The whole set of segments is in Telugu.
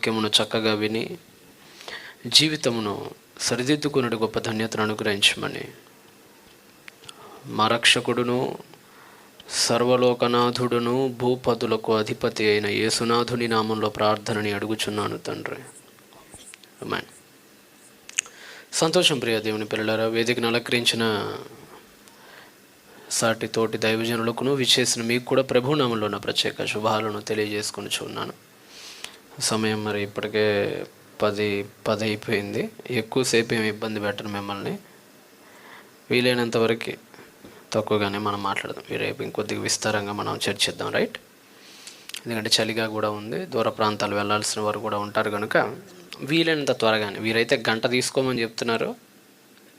వాక్యమును చక్కగా విని జీవితమును సరిదిద్దుకునే గొప్ప ధన్యతను అనుగ్రహించమని మా రక్షకుడును సర్వలోకనాథుడును భూపతులకు అధిపతి అయిన యేసునాథుని నామంలో ప్రార్థనని అడుగుచున్నాను తండ్రి. ఆమేన్. సంతోషం ప్రియ దేవుని పిల్లలారా, వేదికను అలంకరించిన సాటి తోటి దైవజనులకును విచ్చేసిన మీకు కూడా ప్రభునామంలో నా ప్రత్యేక శుభాలను తెలియజేసుకొని చూన్నాను. సమయం మరి ఇప్పటికే 10 అయిపోయింది. ఎక్కువసేపు ఏమి ఇబ్బంది పెట్టను మిమ్మల్ని. వీలైనంత వరకు తక్కువగానే మనం మాట్లాడదాం. రేపు ఇంకొద్దిగా విస్తారంగా మనం చర్చిద్దాం, రైట్? ఎందుకంటే చలిగా కూడా ఉంది, దూర ప్రాంతాలు వెళ్ళాల్సిన వారు కూడా ఉంటారు కనుక వీలైనంత త్వరగానే. వీరైతే గంట తీసుకోమని చెప్తున్నారు,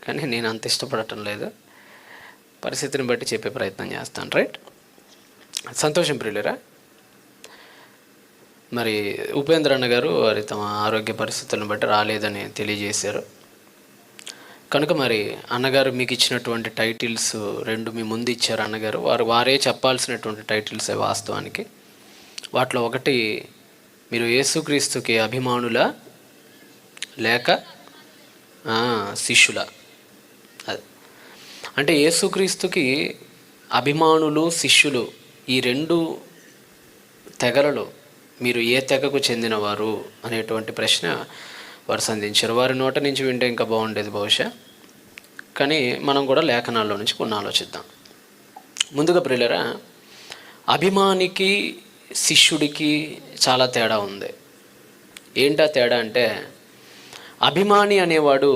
కానీ నేను అంత ఇష్టపడటం లేదు. పరిస్థితిని బట్టి చెప్పే ప్రయత్నం చేస్తాను, రైట్? సంతోషం ప్రియులరా. మరి ఉపేంద్ర అన్న గారు వారి తమ ఆరోగ్య పరిస్థితులను బట్టి రాలేదని తెలియజేశారు కనుక మరి అన్నగారు మీకు ఇచ్చినటువంటి టైటిల్స్ 2 మీ ముందు ఇచ్చారు అన్నగారు. వారే చెప్పాల్సినటువంటి టైటిల్సే వాస్తవానికి. వాటిలో ఒకటి, మీరు యేసుక్రీస్తుకి అభిమానుల లేక శిష్యుల. అది అంటే యేసుక్రీస్తుకి అభిమానులు శిష్యులు ఈ 2 తెగలలో మీరు ఏ తెగకు చెందినవారు అనేటువంటి ప్రశ్న వారు సంధించారు. వారి నోట నుంచి వింటే ఇంకా బాగుండేది బహుశా, కానీ మనం కూడా లేఖనాల్లో నుంచి కొన్ని ఆలోచిద్దాం. ముందుగా ప్రియులరా, అభిమానికి శిష్యుడికి చాలా తేడా ఉంది. ఏంటా తేడా అంటే, అభిమాని అనేవాడు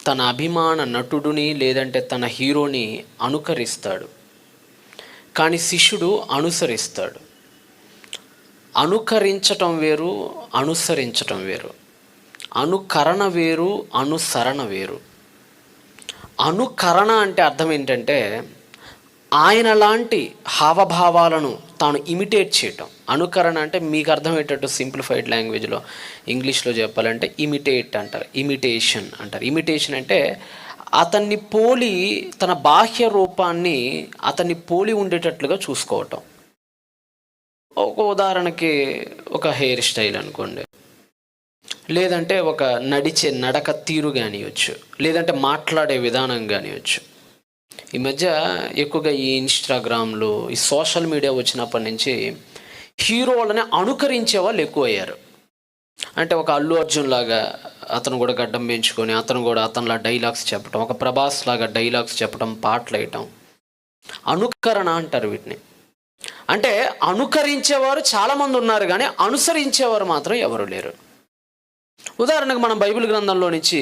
తన అభిమాన నటుడిని లేదంటే తన హీరోని అనుకరిస్తాడు, కానీ శిష్యుడు అనుసరిస్తాడు. అనుకరించటం వేరు, అనుసరించటం వేరు. అనుకరణ వేరు, అనుసరణ వేరు. అనుకరణ అంటే అర్థం ఏంటంటే, ఆయన లాంటి హావభావాలను తాను ఇమిటేట్ చేయటం. అనుకరణ అంటే మీకు అర్థమయ్యేటట్టు సింప్లిఫైడ్ లాంగ్వేజ్లో ఇంగ్లీష్లో చెప్పాలంటే ఇమిటేట్ అంటారు, ఇమిటేషన్ అంటారు. ఇమిటేషన్ అంటే అతన్ని పోలి, తన బాహ్య రూపాన్ని అతన్ని పోలి ఉండేటట్లుగా చూసుకోవటం. ఒక ఉదాహరణకి ఒక హెయిర్ స్టైల్ అనుకోండి, లేదంటే ఒక నడిచే నడక తీరు కానివచ్చు, లేదంటే మాట్లాడే విధానం కానివచ్చు. ఈ మధ్య ఎక్కువగా ఈ ఇన్స్టాగ్రామ్లో, ఈ సోషల్ మీడియా వచ్చినప్పటి నుంచి హీరోలని అనుకరించే వాళ్ళు ఎక్కువ అయ్యారు. అంటే ఒక అల్లు అర్జున్ లాగా అతను కూడా గడ్డం పెంచుకొని అతను కూడా అతనిలా డైలాగ్స్ చెప్పడం, ఒక ప్రభాస్ లాగా డైలాగ్స్ చెప్పడం, పాటలు వేయటం, అనుకరణ అంటారు వీటిని. అంటే అనుకరించేవారు చాలామంది ఉన్నారు, కానీ అనుసరించేవారు మాత్రం ఎవరు లేరు. ఉదాహరణకు మనం బైబిల్ గ్రంథంలో నుంచి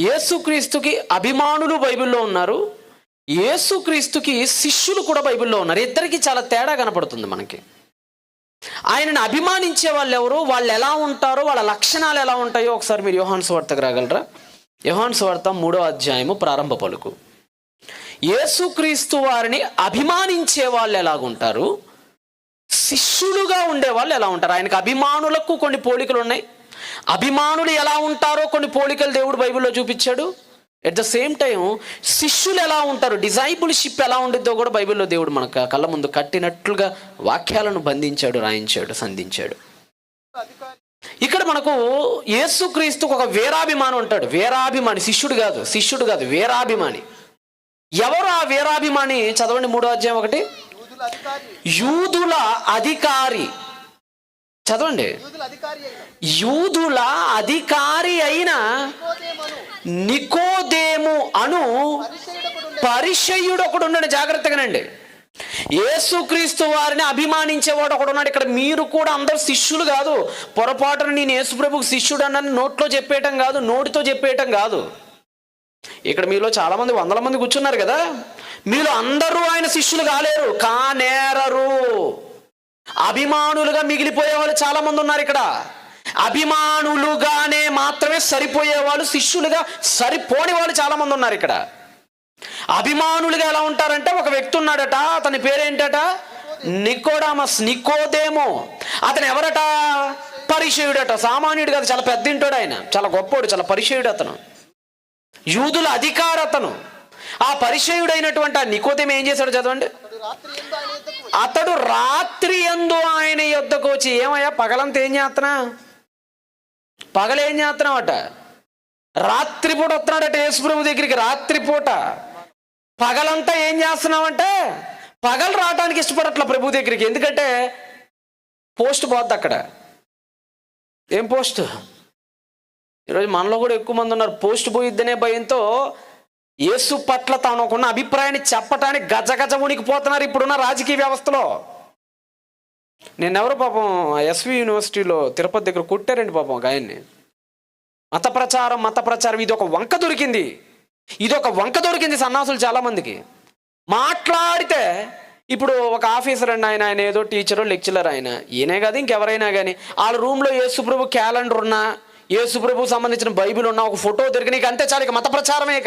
యేసుక్రీస్తుకి అభిమానులు బైబిల్లో ఉన్నారు, యేసుక్రీస్తుకి శిష్యులు కూడా బైబిల్లో ఉన్నారు. ఇద్దరికి చాలా తేడా కనపడుతుంది మనకి. ఆయనను అభిమానించే వాళ్ళు ఎవరు, వాళ్ళు ఎలా ఉంటారో, వాళ్ళ లక్షణాలు ఎలా ఉంటాయో ఒకసారి మీరు యోహాను సువార్తకు రాగలరా? యోహాను సువార్త 3వ అధ్యాయము ప్రారంభ పలుకు. యేసుక్రీస్తు వారిని అభిమానించే వాళ్ళు ఎలాగుంటారు, శిష్యులుగా ఉండే వాళ్ళు ఎలా ఉంటారు. ఆయనకు అభిమానులకు కొన్ని పోలికలు ఉన్నాయి. అభిమానులు ఎలా ఉంటారో కొన్ని పోలికలు దేవుడు బైబిల్లో చూపించాడు. ఎట్ ద సేమ్ టైం శిష్యులు ఎలా ఉంటారు, డిజైపుల్షిప్ ఎలా ఉండిద్దో కూడా బైబిల్లో దేవుడు మన కళ్ళ ముందు కట్టినట్లుగా వాక్యాలను బంధించాడు, రాయించాడు, సంధించాడు. ఇక్కడ మనకు యేసుక్రీస్తుకు ఒక వీరాభిమానం ఉంటాడు. వీరాభిమాని, శిష్యుడు కాదు, వీరాభిమాని. ఎవరు ఆ వీరాభిమాని? చదవండి 3వ అధ్యాయం 1. యూదుల అధికారి. చదవండి. యూదుల అధికారి అయిన నికోదేము అను పరిసయ్యుడు ఒకడు ఉన్నాడు. జాగ్రత్తగానండి. యేసుక్రీస్తు వారిని అభిమానించేవాడు ఒకడు ఉన్నాడు. ఇక్కడ మీరు కూడా అందరూ శిష్యులు కాదు. పొరపాటున నేను యేసుప్రభుకు శిష్యుడు అన్నని నోట్లో చెప్పేయటం కాదు, నోటితో చెప్పేయటం కాదు. ఇక్కడ మీలో చాలా మంది, 100 మంది కూర్చున్నారు కదా, మీలో అందరూ ఆయన శిష్యులు కాలేరు, కానేరరు. అభిమానులుగా మిగిలిపోయే వాళ్ళు చాలా మంది ఉన్నారు ఇక్కడ. అభిమానులుగానే మాత్రమే సరిపోయే వాళ్ళు, శిష్యులుగా సరిపోని వాళ్ళు చాలా మంది ఉన్నారు ఇక్కడ. అభిమానులుగా ఎలా ఉంటారంటే, ఒక వ్యక్తి ఉన్నాడట, అతని పేరేంటట? నికోదేము. అతను ఎవరట? పరిసయ్యుడట. సామాన్యుడు కాదు, చాలా పెద్ద ఇంటోడు ఆయన, చాలా గొప్పోడు, చాలా పరిసయ్యుడు అతను. యూదుల అధికారి అతను. ఆ పరిసయ్యుడైనటువంటి ఆ నికోదేము ఏం చేశాడు చదవండి. అతడు రాత్రి యందు ఆయన యొద్దకు వచ్చి, ఏమయ్యా పగలంతా ఏం చేస్తున్నా? పగలేం చేస్తున్నావట? రాత్రిపూట వస్తున్నాడట యేసుప్రభు దగ్గరికి. రాత్రిపూట. పగలంతా ఏం చేస్తున్నావంటే పగలు రావడానికి ఇష్టపడట్ల ప్రభు దగ్గరికి. ఎందుకంటే పోస్ట్ పోద్ది అక్కడ. ఏం పోస్ట్? ఈరోజు మనలో కూడా ఎక్కువ మంది ఉన్నారు, పోస్ట్ పోయిద్దనే భయంతో యేసు పట్ల తానుకున్న అభిప్రాయాన్ని చెప్పటానికి గజగజ ఉనికిపోతున్నారు ఇప్పుడున్న రాజకీయ వ్యవస్థలో. నిన్నెవరో పాపం ఎస్వి యూనివర్సిటీలో తిరుపతి దగ్గర కొట్టారండి పాపం ఒక ఆయన్ని. మత ప్రచారం ఇది ఒక వంక దొరికింది సన్నాసులు చాలామందికి. మాట్లాడితే ఇప్పుడు ఒక ఆఫీసర్ అండి, ఆయన ఏదో టీచరు లెక్చరర్, ఈయనే కాదు ఇంకెవరైనా కానీ వాళ్ళ రూమ్లో యేసుప్రభు క్యాలెండర్ ఉన్నా, యేసుప్రభు సంబంధించిన బైబిల్ ఉన్నా, ఒక ఫోటో దొరికి నీకు అంతే చాలు, ఇక మత ప్రచారమే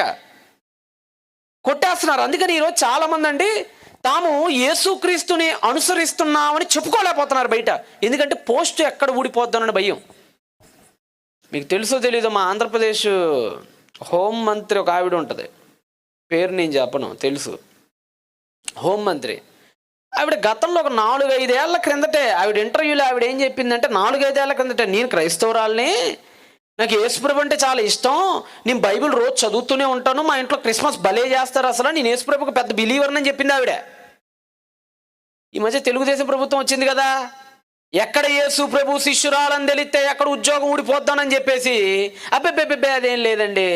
కొట్టేస్తున్నారు. అందుకని ఈరోజు చాలామంది అండి తాము యేసుక్రీస్తుని అనుసరిస్తున్నామని చెప్పుకోలేకపోతున్నారు బయట. ఎందుకంటే పోస్ట్ ఎక్కడ ఊడిపోద్దానని భయం. మీకు తెలుసో తెలీదో, మా ఆంధ్రప్రదేశ్ హోంమంత్రి ఒక ఆవిడ ఉంటుంది, పేరు నేను చెప్పను, తెలుసు, హోంమంత్రి. ఆవిడ గతంలో ఒక 4-5 ఏళ్ల క్రిందటే ఆవిడ ఇంటర్వ్యూలో ఆవిడ ఏం చెప్పిందంటే, 4-5 ఏళ్ల క్రిందటే, నేను క్రైస్తవురాల్ని, నాకు యేసుప్రభు అంటే చాలా ఇష్టం, నేను బైబిల్ రోజు చదువుతూనే ఉంటాను, మా ఇంట్లో క్రిస్మస్ భలే చేస్తారు, అసలు నేను యేసుప్రభుకి పెద్ద బిలీవర్ అని చెప్పింది ఆవిడ. ఈ మధ్య తెలుగుదేశం ప్రభుత్వం వచ్చింది కదా, ఎక్కడ యేసుప్రభు శిష్యురాలని తెలిస్తే ఎక్కడ ఉద్యోగం ఊడిపోద్దానని చెప్పేసి, అబ్బే అదేం లేదండి,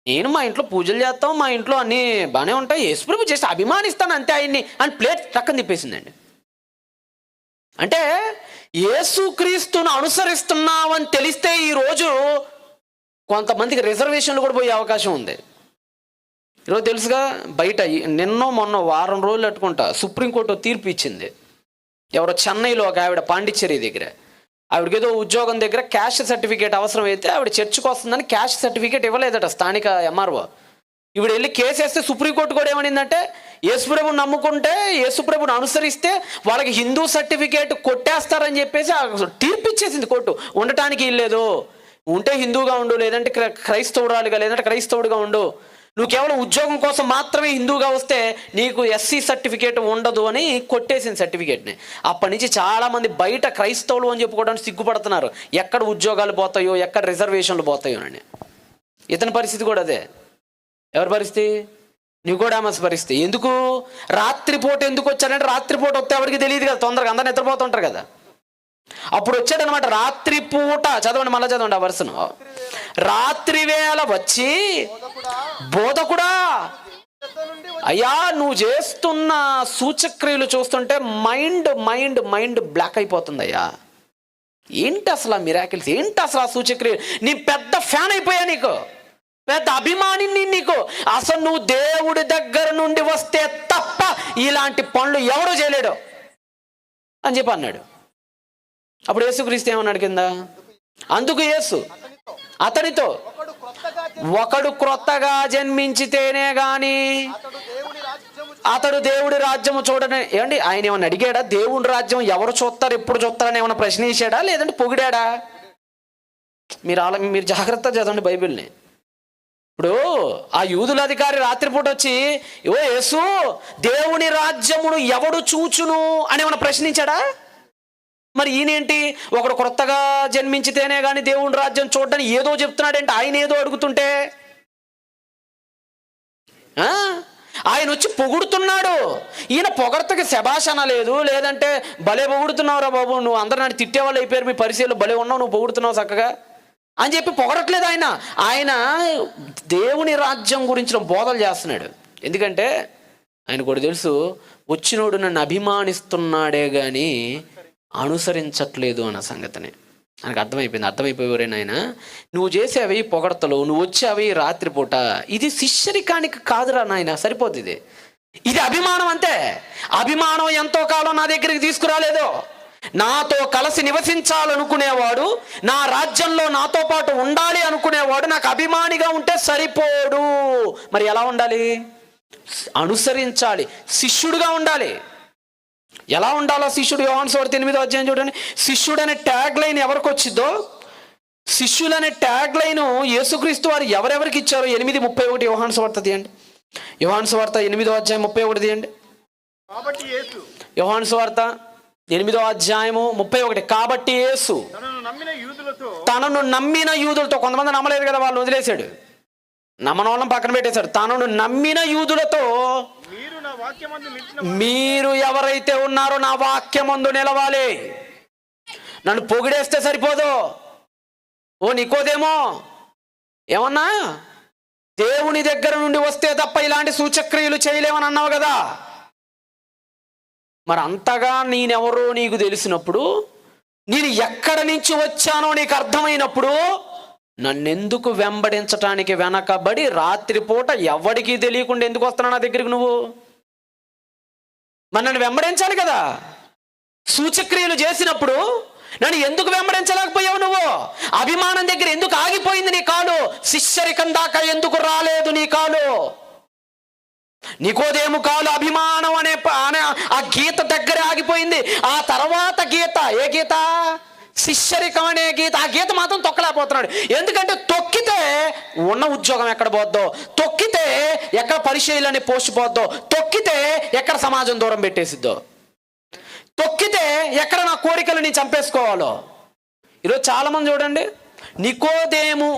నేను మా ఇంట్లో పూజలు చేస్తాం, మా ఇంట్లో అన్నీ బాగానే ఉంటాయి, యేసుప్రభు చేసి అభిమానిస్తాను అంతే ఆయన్ని అని ప్లేట్ టక్కని తిప్పేసిందండి. అంటే యేసుక్రీస్తును అనుసరిస్తున్నామని తెలిస్తే ఈరోజు కొంతమందికి రిజర్వేషన్లు కూడా పోయే అవకాశం ఉంది. ఈరోజు తెలుసుగా, బయట మొన్న వారం రోజులు అట్టుకుంటా సుప్రీంకోర్టు తీర్పు ఇచ్చింది. ఎవరో చెన్నైలో ఒక ఆవిడ, పాండిచ్చేరి దగ్గర, ఆవిడకి ఏదో ఉద్యోగం దగ్గర క్యాస్ట్ సర్టిఫికేట్ అవసరం అయితే ఆవిడ చర్చకు వస్తుందని క్యాస్ట్ సర్టిఫికేట్ ఇవ్వలేదట స్థానిక ఎంఆర్ఓ. ఇవిడ వెళ్ళి కేసు వేస్తే సుప్రీంకోర్టు కూడా ఏమనిందంటే, యేసుప్రభుని నమ్ముకుంటే, యేసుప్రభుని అనుసరిస్తే వాళ్ళకి హిందూ సర్టిఫికేట్ కొట్టేస్తారని చెప్పేసి తీర్పు ఇచ్చేసింది కోర్టు. ఉండటానికి ఇల్లేదు, ఉంటే హిందూగా ఉండు, లేదంటే క్రైస్తవురాలుగా, లేదంటే క్రైస్తవుడిగా ఉండు, నువ్వు కేవలం ఉద్యోగం కోసం మాత్రమే హిందూగా వస్తే నీకు ఎస్సీ సర్టిఫికేట్ ఉండదు అని కొట్టేసింది సర్టిఫికేట్ని. అప్పటి నుంచి చాలామంది బయట క్రైస్తవులు అని చెప్పుకోవడానికి సిగ్గుపడుతున్నారు, ఎక్కడ ఉద్యోగాలు పోతాయో, ఎక్కడ రిజర్వేషన్లు పోతాయో అని. ఇతని పరిస్థితి కూడా అదే. ఎవరి పరిస్థితి? నికోడేమస్ పరిస్థితి. ఎందుకు రాత్రిపూట ఎందుకు వచ్చాడంటే, రాత్రిపూట వస్తే ఎవరికి తెలియదు కదా, తొందరగా అందరూ నిద్రపోతుంటారు కదా, అప్పుడు వచ్చాడనమాట రాత్రిపూట. చదవండి, మళ్ళీ చదవండి ఆ వర్షను. రాత్రి వేళ వచ్చి, బోధకుడా, అయ్యా నువ్వు చేస్తున్న సూచక్రియలు చూస్తుంటే మైండ్ బ్లాక్ అయిపోతుంది అయ్యా. ఏంటి అసలు ఆ మిరాకిల్స్, ఏంటి అసలు ఆ సూచక్రియలు? నీ పెద్ద ఫ్యాన్ అయిపోయా, నీకు పెద్ద అభిమాని నీకు. అసలు నువ్వు దేవుడి దగ్గర నుండి వస్తే తప్ప ఇలాంటి పనులు ఎవడూ చేయలేడు అని చెప్పి అన్నాడు. అప్పుడు యేసుక్రీస్తు ఏమన్నాడు కింద? అందుకు యేసు అతనితో, ఒకడు క్రొత్తగా జన్మించితేనే గాని అతడు దేవుడి రాజ్యము చూడని. ఏమండి, ఆయన ఏమన్నా అడిగాడా? దేవుడి రాజ్యం ఎవరు చూస్తారు, ఎప్పుడు చూస్తారని ఏమన్నా ప్రశ్నించాడా, లేదంటే పొగిడాడా? మీరు జాగ్రత్తగా చదవండి బైబిల్ని. ఇప్పుడు ఆ యూదుల అధికారి రాత్రిపూట వచ్చి, ఓ యేసు, దేవుని రాజ్యమును ఎవడు చూచును అని ఏమన్నా ప్రశ్నించాడా? మరి ఈయనేంటి, ఒకడు క్రొత్తగా జన్మించితేనే కానీ దేవుని రాజ్యం చూడడానికి ఏదో చెప్తున్నాడంటే, ఆయన ఏదో అడుగుతుంటే ఆయన వచ్చి పొగుడుతున్నాడు. ఈయన పొగడతకి శభాషణ లేదు, లేదంటే భలే పొగుడుతున్నావురా బాబు, నువ్వు అందరు నన్ను తిట్టేవాళ్ళు అయిపోయారు, మీ పరిచయాలు భలే ఉన్నావు, నువ్వు పొగుడుతున్నావు చక్కగా అని చెప్పి పొగడట్లేదు. ఆయన దేవుని రాజ్యం గురించిన బోధలు చేస్తున్నాడు. ఎందుకంటే ఆయన కూడా తెలుసు, వచ్చినోడు నన్ను అభిమానిస్తున్నాడే కానీ అనుసరించట్లేదు అన్న సంగతిని ఆయనకు అర్థమైపోయేవారైనా ఆయన, నువ్వు చేసేవి పొగడతలు, నువ్వు వచ్చేవి రాత్రిపూట, ఇది శిష్యరికానికి కాదురా నాయన, సరిపోతుంది. ఇది అభిమానం అంతే. అభిమానం ఎంతో కాలం నా దగ్గరికి తీసుకురాలేదు. నాతో కలిసి నివసించాలనుకునేవాడు, నా రాజ్యంలో నాతో పాటు ఉండాలి అనుకునేవాడు నాకు అభిమానిగా ఉంటే సరిపోడు. మరి ఎలా ఉండాలి? అనుసరించాలి, శిష్యుడుగా ఉండాలి. ఎలా ఉండాలో శిష్యుడు? యోహాను సువార్త 8వ అధ్యాయం చూడండి. శిష్యుడు అనే ట్యాగ్ లైన్ ఎవరికి వచ్చిందో, శిష్యులు అనే ట్యాగ్ లైన్ యేసుక్రీస్తు వారు ఎవరెవరికి ఇచ్చారో 8:31 యోహాను సువార్త తీయండి. యోహాను సువార్త 8వ అధ్యాయం 31 తీయండి. యోహాను సువార్త 8వ అధ్యాయము 31. కాబట్టి యేసు తనను నమ్మిన యూదులతో, కొంతమంది నమ్మలేదు కదా, వాళ్ళు వదిలేశాడు, నమ్మని వాళ్ళని పక్కన పెట్టేశాడు. తనను నమ్మిన యూదులతో, మీరు ఎవరైతే ఉన్నారో నా వాక్యమందు నిలవాలి. నన్ను పొగిడేస్తే సరిపోదు. ఓ నికోదేమో, ఏమన్నా దేవుని దగ్గర నుండి వస్తే తప్ప ఇలాంటి సూచక్రియలు చేయలేమని అన్నావు కదా, మరి అంతగా నేనెవరో నీకు తెలిసినప్పుడు, నేను ఎక్కడి నుంచి వచ్చానో నీకు అర్థమైనప్పుడు, నన్నెందుకు వెంబడించటానికి వెనకబడి రాత్రిపూట ఎవడికి తెలియకుండా ఎందుకు వస్తున్నావు నా దగ్గరికి నువ్వు? మరి నన్ను వెంబడించాలి కదా. సూచక్రియలు చేసినప్పుడు నన్ను ఎందుకు వెంబడించలేకపోయావు నువ్వు? అభిమానం దగ్గర ఎందుకు ఆగిపోయింది నీ కాలు? శిష్యరికం దాకా ఎందుకు రాలేదు నీ కాలు? నికోదేము కాలు అభిమానం అనే ఆ గీత దగ్గర ఆగిపోయింది. ఆ తర్వాత గీత, ఏ గీత? శిష్యరికం అనే గీత. ఆ గీత మాత్రం తొక్కలేకపోతున్నాడు. ఎందుకంటే తొక్కితే ఉన్న ఉద్యోగం ఎక్కడ పోద్దో, తొక్కితే ఎక్కడ పరిచయాలని పోస్ట్ పోద్దో, తొక్కితే ఎక్కడ సమాజం దూరం పెట్టేసిద్దో, తొక్కితే ఎక్కడ నా కోరికలు నేను చంపేసుకోవాలో. ఈరోజు చాలామంది చూడండి, నికోదేము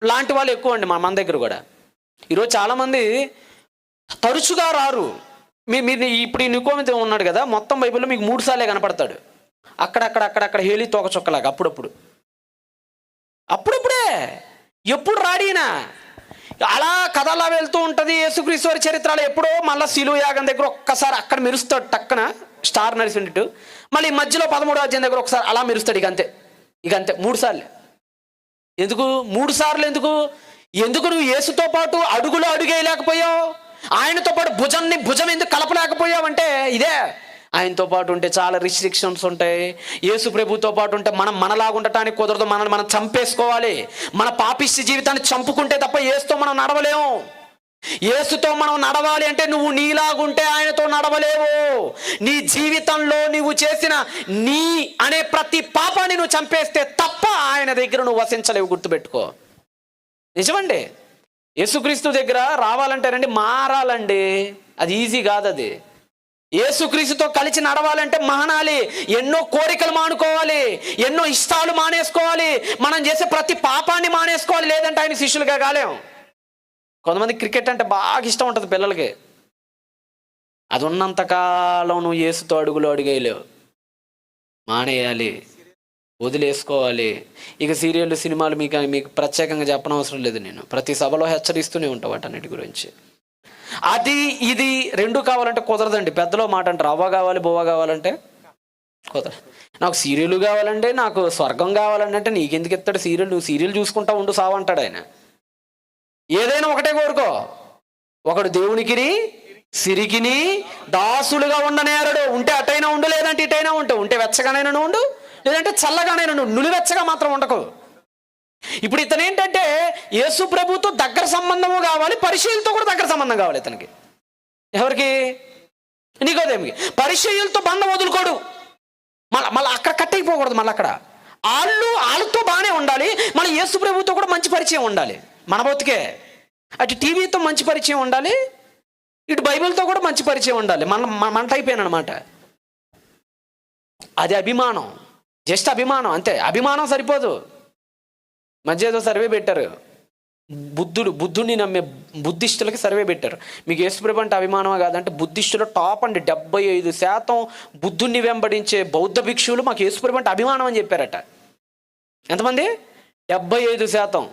లాంటి వాళ్ళు ఎక్కువ అండి మన దగ్గర కూడా. ఈరోజు చాలామంది తరచుగా రారు. మీరు ఇప్పుడు ఈ నికోదేము ఉన్నాడు కదా, మొత్తం బైబిల్లో మీకు 3 సార్లే కనపడతాడు. అక్కడక్కడ హేలి తోక చుక్కలాగా అప్పుడప్పుడే. ఎప్పుడు రాడినా అలా కథలా వెళ్తూ ఉంటుంది. యేసుక్రీస్తు వారి చరిత్రలో ఎప్పుడో మళ్ళీ శిలువ యాగం దగ్గర ఒక్కసారి అక్కడ మెరుస్తాడు, టక్కన స్టార్ నడిచినట్టు. మళ్ళీ మధ్యలో 13వ అధ్యాయం దగ్గర ఒకసారి అలా మెరుస్తాడు. ఇక అంతే 3 సార్లు. ఎందుకు 3 సార్లు? ఎందుకు నువ్వు యేసుతో పాటు అడుగులో అడుగేయలేకపోయావు? ఆయనతో పాటు భుజం ఎందుకు కలపలేకపోయావు అంటే ఇదే. ఆయనతో పాటు ఉంటే చాలా రిస్ట్రిక్షన్స్ ఉంటాయి. యేసు ప్రభుతో పాటు ఉంటే మనలాగా ఉండటానికి కుదరదు. మనం చంపేసుకోవాలి. మన పాపిష్టి జీవితాన్ని చంపుకుంటే తప్ప యేసుతో మనం నడవలేము. యేసుతో మనం నడవాలి అంటే నువ్వు నీలాగుంటే ఆయనతో నడవలేవు. నీ జీవితంలో నువ్వు చేసిన నీ అనే ప్రతి పాపాన్ని నువ్వు చంపేస్తే తప్ప ఆయన దగ్గర నువ్వు వసించలేవు. గుర్తుపెట్టుకో. నిజమండి. యేసుక్రీస్తు దగ్గర రావాలంటేనండి మారాలండి. అది ఈజీ కాదు. అది యేసుక్రీస్తుతో కలిసి నడవాలంటే మానాలి. ఎన్నో కోరికలు మానుకోవాలి, ఎన్నో ఇష్టాలు మానేసుకోవాలి, మనం చేసే ప్రతి పాపాన్ని మానేసుకోవాలి. లేదంటే ఆయన శిష్యులుగా కాలేం. కొంతమంది క్రికెట్ అంటే బాగా ఇష్టం ఉంటుంది పిల్లలకి. అది ఉన్నంతకాలం నువ్వు యేసుతో అడుగులో అడిగేయలేవు. మానేయాలి, వదిలేసుకోవాలి. ఇక సీరియళ్ళు, సినిమాలు మీకు ప్రత్యేకంగా చెప్పనవసరం లేదు. నేను ప్రతి సభలో హెచ్చరిస్తూనే ఉంటా వాటన్నిటి గురించి. అది ఇది 2 కావాలంటే కుదరదండి. పెద్దలో మాట అంటారు, అవ్వ కావాలి బొవ్వ కావాలంటే కుదరదు. నాకు సీరియల్ కావాలంటే, నాకు స్వర్గం కావాలంటే నీకెందుకు ఇస్తాడు సీరియల్? నువ్వు సీరియల్ చూసుకుంటా ఉండు సావంటాడు ఆయన. ఏదైనా ఒకటే కోరుకో. ఒకడు దేవునికిని సిరికిని దాసులుగా ఉండనేరడు. ఉంటే అటైనా ఉండు, లేదంటే ఇటైనా ఉంటే వెచ్చగానైనా ఉండు, లేదంటే చల్లగానైనా నులివెచ్చగా మాత్రం ఉండకు. ఇప్పుడు ఇతను ఏంటంటే యేసు ప్రభుతో దగ్గర సంబంధము కావాలి, పరిచయులతో కూడా దగ్గర సంబంధం కావాలి ఇతనికి. ఎవరికి? నికోదేముకి. పరిచయులతో బంధం వదులుకోడు. మళ్ళీ అక్కడ కట్ అయిపోకూడదు. మళ్ళీ అక్కడ వాళ్ళతో బాగానే ఉండాలి. మన యేసు ప్రభుతో కూడా మంచి పరిచయం ఉండాలి. మన బతుకే అటు టీవీతో మంచి పరిచయం ఉండాలి, ఇటు బైబిల్తో కూడా మంచి పరిచయం ఉండాలి. మన టైప్ అనమాట. అది అభిమానం. జస్ట్ అభిమానం అంతే. అభిమానం సరిపోదు. మధ్య ఏదో సర్వే పెట్టారు, బుద్ధుడిని నమ్మే బుద్ధిస్టులకి సర్వే పెట్టారు. మీకు యేసుప్రభు అంటే అభిమానమా కాదంటే బుద్ధిస్టులు టాప్ అండి. 75% బుద్ధుడిని వెంబడించే బౌద్ధ భిక్షువులు మాకు యేసుప్రభు అంటే అభిమానం అని చెప్పారట. ఎంతమంది? 75%.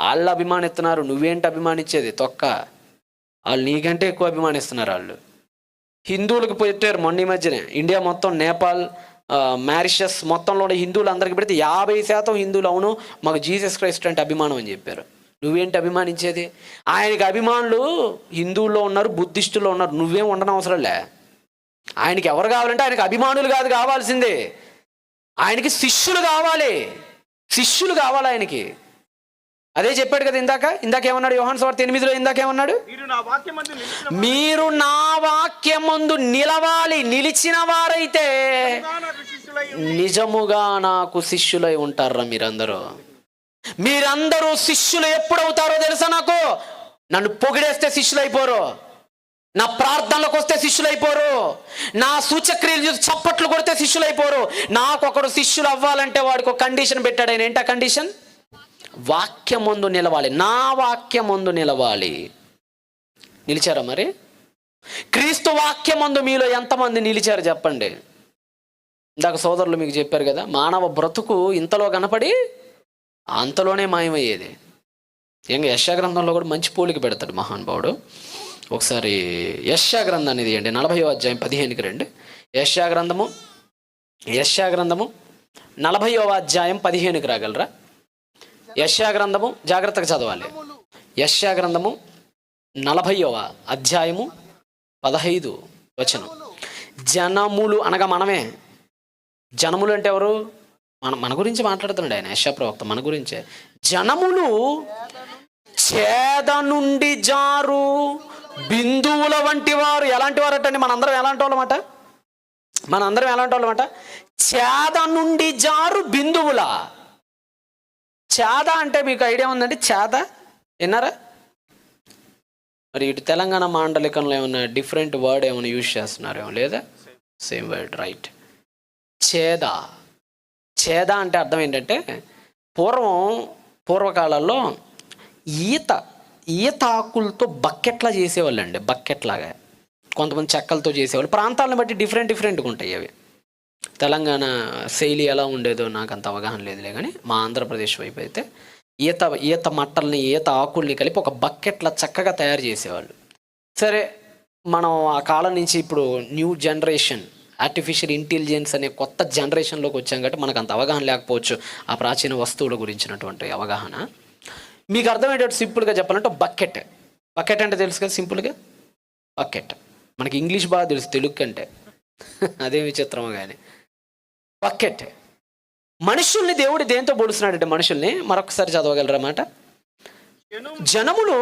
వాళ్ళు అభిమానిస్తున్నారు. నువ్వేంటి అభిమానించేది? తొక్క. వాళ్ళు నీకంటే ఎక్కువ అభిమానిస్తున్నారు. వాళ్ళు హిందువులకు పెట్టారు మొన్న ఈ మధ్యనే. ఇండియా మొత్తం, నేపాల్, మారిషస్ మొత్తంలో హిందువులు అందరికీ పెడితే 50% హిందువులు అవును మాకు జీసస్ క్రైస్ట్ అంటే అభిమానం అని చెప్పారు. నువ్వేంటి అభిమానించేది? ఆయనకి అభిమానులు హిందువుల్లో ఉన్నారు, బుద్ధిస్టుల్లో ఉన్నారు. నువ్వేం ఉండనవసరం లే. ఆయనకి ఎవరు కావాలంటే ఆయనకి అభిమానులు కాదు కావాల్సిందే, ఆయనకి శిష్యులు కావాలి. శిష్యులు కావాలి ఆయనకి. అదే చెప్పాడు కదా ఇందాక ఏమన్నాడు? యోహాను సువార్త 8లో ఇందాకేమన్నాడు? మీరు నా వాక్యమందు నిలవాలి. నిలిచిన వారైతే నిజముగా నాకు శిష్యులై ఉంటారా? మీరందరూ శిష్యులు ఎప్పుడవుతారో తెలుసా? నాకు నన్ను పొగిడేస్తే శిష్యులు అయిపోరు. నా ప్రార్థనలకు వస్తే శిష్యులైపోరు, నా సూచక్రియలు చూసి చప్పట్లు కొడితే శిష్యులైపోరు. నాకు ఒకడు శిష్యులు అవ్వాలంటే వాడికి ఒక కండిషన్ పెట్టాడు. ఆయన ఏంటి ఆ కండిషన్? వాక్యం ముందు నిలవాలి, నా వాక్యం ముందు నిలవాలి. నిలిచారా మరి? క్రీస్తు వాక్యం ముందు మీలో ఎంతమంది నిలిచారు చెప్పండి? ఇందాక సోదరులు మీకు చెప్పారు కదా, మానవ బ్రతుకు ఇంతలో కనపడి అంతలోనే మాయమయ్యేది. ఇంకా యెషయా గ్రంథంలో కూడా మంచి పోలిక పెడతాడు మహానుభావుడు. ఒకసారి యెషయా గ్రంథాన్ని తీయండి, 40వ అధ్యాయం 15కి రండి. యెషయా గ్రంథము 40వ అధ్యాయం 15కి రాగలరా? యెషయా గ్రంథము జాగ్రత్తగా చదవాలి. యెషయా గ్రంథము 40వ అధ్యాయము 15 వచనం. జనములు అనగా మనమే. జనములు అంటే ఎవరు? మన గురించి మాట్లాడుతున్నాడు ఆయన, యెషయా ప్రవక్త మన గురించే. జనములు చేద నుండి జారు బిందువుల వంటి వారు. ఎలాంటి వారు అంటే మనందరం ఎలాంటి వాళ్ళమాట? చేద నుండి జారు బిందువుల. చేద అంటే మీకు ఐడియా ఉందండి? చేద విన్నారా? మరి ఇటు తెలంగాణ మాండలికంలో ఏమైనా డిఫరెంట్ వర్డ్ ఏమైనా యూజ్ చేస్తున్నారేమో? లేదా, సేమ్ వర్డ్, రైట్. చేద అంటే అర్థం ఏంటంటే, పూర్వకాలాల్లో ఈత ఆకులతో బకెట్లా చేసేవాళ్ళు అండి. బకెట్లాగా కొంతమంది చెక్కలతో చేసేవాళ్ళు. ప్రాంతాలను బట్టి డిఫరెంట్గా ఉంటాయి అవి. తెలంగాణ శైలి ఎలా ఉండేదో నాకు అంత అవగాహన లేదులే, కానీ మా ఆంధ్రప్రదేశ్ వైపు అయితే ఈత మట్టల్ని, ఈత ఆకుల్ని కలిపి ఒక బకెట్లా చక్కగా తయారు చేసేవాళ్ళు. సరే, మనం ఆ కాలం నుంచి ఇప్పుడు న్యూ జనరేషన్, ఆర్టిఫిషియల్ ఇంటెలిజెన్స్ అనే కొత్త జనరేషన్లోకి వచ్చాం కాబట్టి మనకు అంత అవగాహన లేకపోవచ్చు ఆ ప్రాచీన వస్తువుల గురించినటువంటి అవగాహన. మీకు అర్థమయ్యేటట్టు సింపుల్గా చెప్పాలంటే బకెట్ అంటే తెలుసు కదా, సింపుల్గా బకెట్. మనకి ఇంగ్లీష్ బాగా తెలుసు తెలుగు కంటే, అదే విచిత్రమో కానీ. బకెట్. మనుషుల్ని దేవుడు దేంతో పోలుస్తున్నాడంటే, మనుషుల్ని మరొకసారి చదవగలరా మాట? జనములు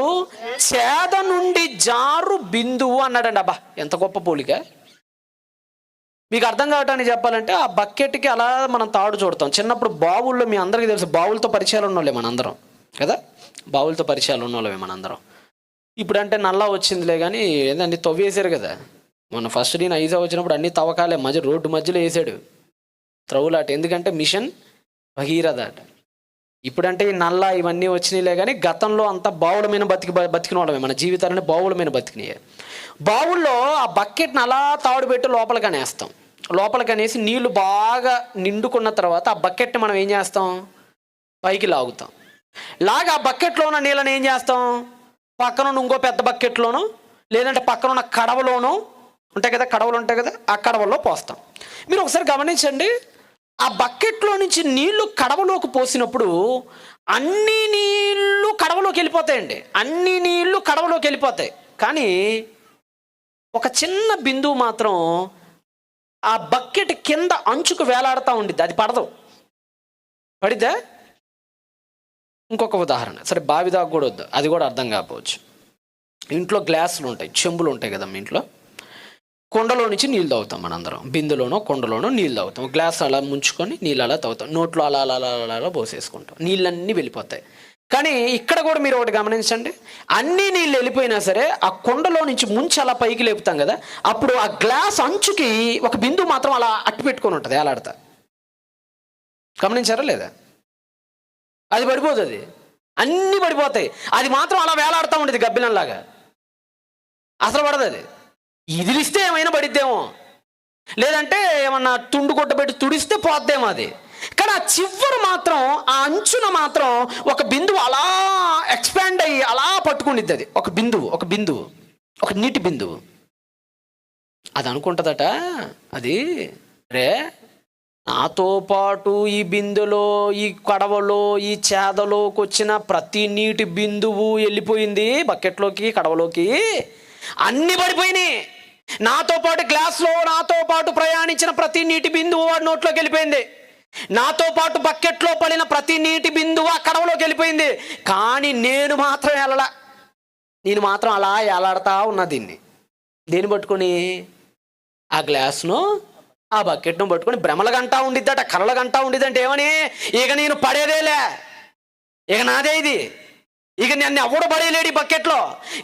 చేద నుండి జారు బిందువు అన్నాడండి. అబ్బా, ఎంత గొప్ప పోలిక! మీకు అర్థం కావటానికి చెప్పాలంటే, ఆ బకెట్కి అలా మనం తాడు చూడతాం. చిన్నప్పుడు బావుల్లో, మీ అందరికీ తెలుసు, బావులతో పరిచయాలు ఉన్నోళ్ళే మనందరం కదా, బావులతో పరిచయాలు ఉన్నోళ్ళమే మనందరం. ఇప్పుడు అంటే నల్లా వచ్చిందిలే, కానీ ఏంటంటే తవ్వేసారు కదా. మన ఫస్ట్ నేను ఐజా వచ్చినప్పుడు అన్ని తవ్వకాలే, రోడ్డు మధ్యలో వేసాడు త్రవ్వులాట. ఎందుకంటే మిషన్ భగీరథ అట. ఇప్పుడంటే ఈ నల్ల ఇవన్నీ వచ్చినాయిలే, కానీ గతంలో అంతా బావుల మీద బతికిన వాళ్ళమే. మన జీవితాలని బావుల మీద బతికినాయి. బావుల్లో ఆ బకెట్ని అలా తాడు పెట్టి లోపలికనేసి నీళ్లు బాగా నిండుకున్న తర్వాత ఆ బకెట్ని మనం ఏం చేస్తాం? పైకి లాగుతాం. ఆ బకెట్లో ఉన్న నీళ్ళని ఏం చేస్తాం? పక్కన ఇంకో పెద్ద బకెట్లోనో, లేదంటే పక్కన ఉన్న కడవలోనో ఉంటాయి కదా, ఆ కడవల్లో పోస్తాం. మీరు ఒకసారి గమనించండి, ఆ బకెట్లో నుంచి నీళ్లు కడవలోకి పోసినప్పుడు అన్ని నీళ్లు కడవలోకి వెళ్ళిపోతాయి. కానీ ఒక చిన్న బిందువు మాత్రం ఆ బకెట్ కింద అంచుకు వేలాడుతూ ఉండిద్ది. అది పడితే ఇంకొక ఉదాహరణ, సరే బావి దాకా కూడా వద్దు, అది కూడా అర్థం కాకపోవచ్చు. ఇంట్లో గ్లాసులు ఉంటాయి, చెంబులు ఉంటాయి కదా మీ ఇంట్లో. కొండలో నుంచి నీళ్ళు తాగుతాం మనందరం, బిందులోనో కొండలోనో నీళ్ళు తాగుతాం. గ్లాస్ అలా ముంచుకొని నీళ్ళు అలా తాగుతాం, నోట్లో అలా పోసేసుకుంటాం, నీళ్ళన్నీ వెళ్ళిపోతాయి. కానీ ఇక్కడ కూడా మీరు ఒకటి గమనించండి, అన్ని నీళ్ళు వెళ్ళిపోయినా సరే ఆ కొండలో నుంచి ముంచి అలా పైకి లేపుతాం కదా, అప్పుడు ఆ గ్లాస్ అంచుకి ఒక బిందువు మాత్రం అలా అట్టు పెట్టుకొని ఉంటుంది వేలాడతా. గమనించారా లేదా? అది పడిపోతుంది, అన్నీ పడిపోతాయి, అది మాత్రం అలా వేలాడుతూ ఉండేది గబ్బిలంలాగా. అసలు పడదు. అది ఇదిలిస్తే ఏమైనా పడిద్దేమో, లేదంటే ఏమన్నా తుండు కొట్టబెట్టి తుడిస్తే పోద్దేమో అది. కానీ ఆ చివరి మాత్రం, ఆ అంచున మాత్రం ఒక బిందువు అలా ఎక్స్పాండ్ అయ్యి అలా పట్టుకుండిద్ది. అది ఒక బిందువు, ఒక నీటి బిందువు. అది అనుకుంటుందట, అది రే నాతో పాటు ఈ బిందులో, ఈ కడవలో, ఈ చేదలోకి వచ్చిన ప్రతి నీటి బిందువు వెళ్ళిపోయింది బకెట్లోకి, కడవలోకి, అన్ని పడిపోయినాయి. నాతో పాటు గ్లాస్లో నాతో పాటు ప్రయాణించిన ప్రతి నీటి బిందువు వాడి నోట్లోకి వెళ్ళిపోయింది. నాతో పాటు బకెట్లో పడిన ప్రతి నీటి బిందువు ఆ కడవలోకి వెళ్ళిపోయింది. కానీ నేను మాత్రం అలా ఎలాడుతా ఉన్నా. దేన్ని పట్టుకొని? ఆ గ్లాస్ను, ఆ బకెట్ను పట్టుకొని భ్రమల గంటా ఉండిద్దట, కళ్ళ గంటా ఉండిద్దంటే ఏమని? ఇక నేను పడేదేలే, ఇక నాదే ఇది, ఇక నన్ను ఎవడు పడేయలేడు ఈ బకెట్లో,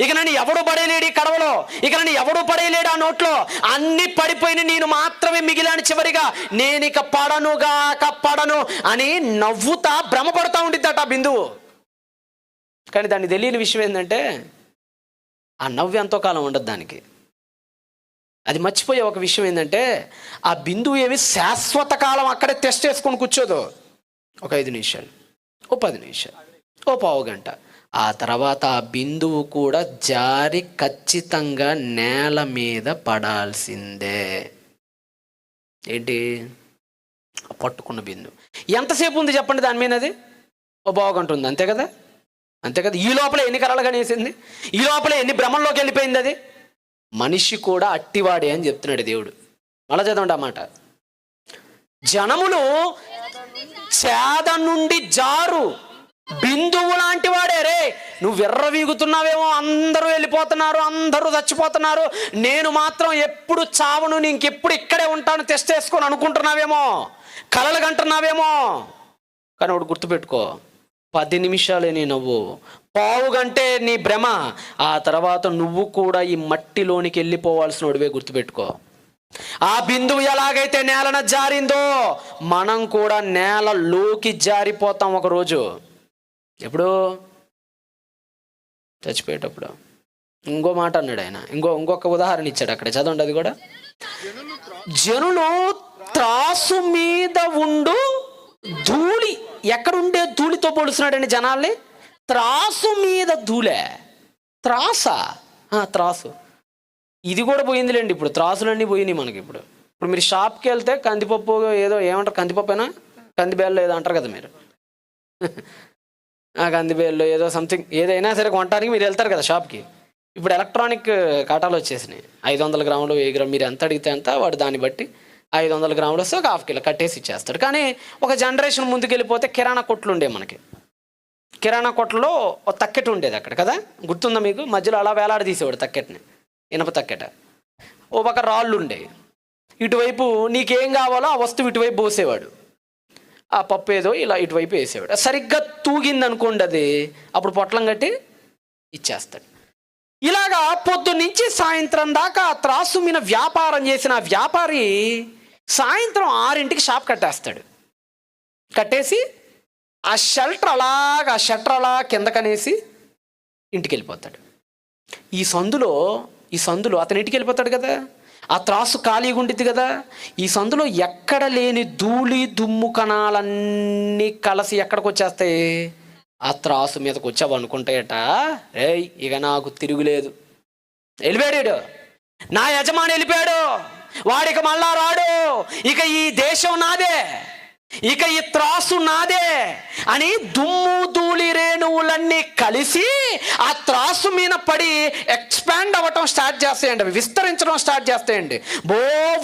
ఇక నన్ను ఎవడు పడేయలేడు ఈ కడవలో, ఇక నన్ను ఎవడు పడేయలేడు ఆ నోట్లో, అన్ని పడిపోయిన నేను మాత్రమే మిగిలాను. చివరిగా నేను ఇక పడను అని నవ్వుతా భ్రమపడతా ఉండిద్దట ఆ బిందువు. కానీ దానికి తెలియని విషయం ఏంటంటే ఆ నవ్వు ఎంతో కాలం ఉండదు దానికి. అది మర్చిపోయే ఒక విషయం ఏంటంటే ఆ బిందువు ఏమి శాశ్వత కాలం అక్కడే టెస్ట్ చేసుకొని కూర్చోదు. ఒక 5 నిమిషాలు, ఓ 10 నిమిషాలు, ఓ పావు గంట, ఆ తర్వాత ఆ బిందువు కూడా జారి ఖచ్చితంగా నేల మీద పడాల్సిందే. ఏంటి? పట్టుకున్న బిందువు ఎంతసేపు ఉంది చెప్పండి దాని మీద? అది ఓ పావు గంట ఉంది, అంతే కదా? ఈ లోపల ఎన్ని కలలు కనేసింది, ఈ లోపల ఎన్ని భ్రమంలోకి వెళ్ళిపోయింది అది. మనిషి కూడా అట్టివాడే అని చెప్తున్నాడు దేవుడు. మళ్ళా చదవండి ఆ మాట. జనములు చేద నుండి జారు బిందువు లాంటి వాడే. రే నువ్వు విర్రవీగుతున్నావేమో, అందరూ వెళ్ళిపోతున్నారు, అందరూ చచ్చిపోతున్నారు, నేను మాత్రం ఎప్పుడు చావను, ఇంకెప్పుడు ఇక్కడే ఉంటాను టెస్ట్ చేసుకొని అనుకుంటున్నావేమో, కలలు కంటున్నావేమో. కానీ ఒకటి గుర్తుపెట్టుకో, 10 నిమిషాలే నీ నవ్వు, పావు గంటే నీ భ్రమ, ఆ తర్వాత నువ్వు కూడా ఈ మట్టిలోనికి వెళ్ళిపోవాల్సిన వాడివే. గుర్తుపెట్టుకో, ఆ బిందువు ఎలాగైతే నేలన జారిందో మనం కూడా నేలలోకి జారిపోతాం ఒకరోజు. ఎప్పుడు? చచ్చిపోయేటప్పుడు. ఇంకో మాట అన్నాడు ఆయన, ఇంకొక ఉదాహరణ ఇచ్చాడు అక్కడ, చదవండి అది కూడా. జనులు త్రాసు మీద ఉండు ధూళి, ఎక్కడుండే ధూళితో పోలుస్తున్నాడండి జనాల్ని. త్రాసు మీద ధూళే, త్రాసు ఇది కూడా పోయిందిలేండి. ఇప్పుడు త్రాసులన్నీ పోయినాయి మనకి. ఇప్పుడు మీరు షాప్కి వెళ్తే కందిపప్పు ఏదో ఏమంటారు, కందిపప్పేనా, కందిబేళ్ళు ఏదో అంటారు కదా మీరు, కందిబేళ్ళు ఏదో సంథింగ్ ఏదైనా సరే కొనడానికి మీరు వెళ్తారు కదా షాప్కి. ఇప్పుడు ఎలక్ట్రానిక్ కాటాలు వచ్చేసినాయి. 500 గ్రాములు, 1000 గ్రాములు, మీరు ఎంత అడిగితే అంత వాడు దాన్ని బట్టి 500 గ్రాములు వస్తే ఒక ½ కిలో కట్టేసి ఇచ్చేస్తాడు. కానీ ఒక జనరేషన్ ముందుకు వెళ్ళిపోతే కిరాణా కొట్లు ఉండే మనకి. కిరాణా కొట్లలో ఒక తక్కెట ఉండేది అక్కడ కదా, గుర్తుందా మీకు? మధ్యలో అలా వేలాడి తీసేవాడు తక్కెటని, ఇనప తక్కెట. ఓ పక్క రాళ్ళు ఉండే, ఇటువైపు నీకేం కావాలో ఆ వస్తువు ఇటువైపు పోసేవాడు, ఆ పప్పు ఏదో ఇలా ఇటువైపు వేసేవాడు. సరిగ్గా తూగింది అనుకోండి అది, అప్పుడు పొట్లం కట్టి ఇచ్చేస్తాడు. ఇలాగా పొద్దున్నుంచి సాయంత్రం దాకా త్రాసు మీద వ్యాపారం చేసిన వ్యాపారి సాయంత్రం 6ంటికి షాప్ కట్టేస్తాడు. కట్టేసి ఆ షట్టర్ అలా కిందకనేసి ఇంటికి వెళ్ళిపోతాడు. ఈ సందులో అతని ఇంటికి వెళ్ళిపోతాడు కదా, ఆ త్రాసు ఖాళీగా ఉండిద్ది కదా. ఈ సందులో ఎక్కడ లేని ధూళి దుమ్ము కణాలన్నీ కలిసి ఎక్కడికి వచ్చేస్తాయి? ఆ త్రాసు మీదకి వచ్చావు అనుకుంటాయట. రేయ్ ఇక నాకు తిరుగులేదు, వెళ్ళిపోయాడు, నా యజమాని వెళ్ళిపోయాడు, వాడికి మళ్ళా రాడు, ఇక ఈ దేశం నాదే, ఇక ఈ త్రాసు నాదే అని దుమ్ము ధూళి రేణువులన్నీ కలిసి ఆ త్రాసు మీద పడి ఎక్స్పాండ్ అవ్వటం స్టార్ట్ చేస్తాయండి, అవి విస్తరించడం స్టార్ట్ చేస్తాయండి.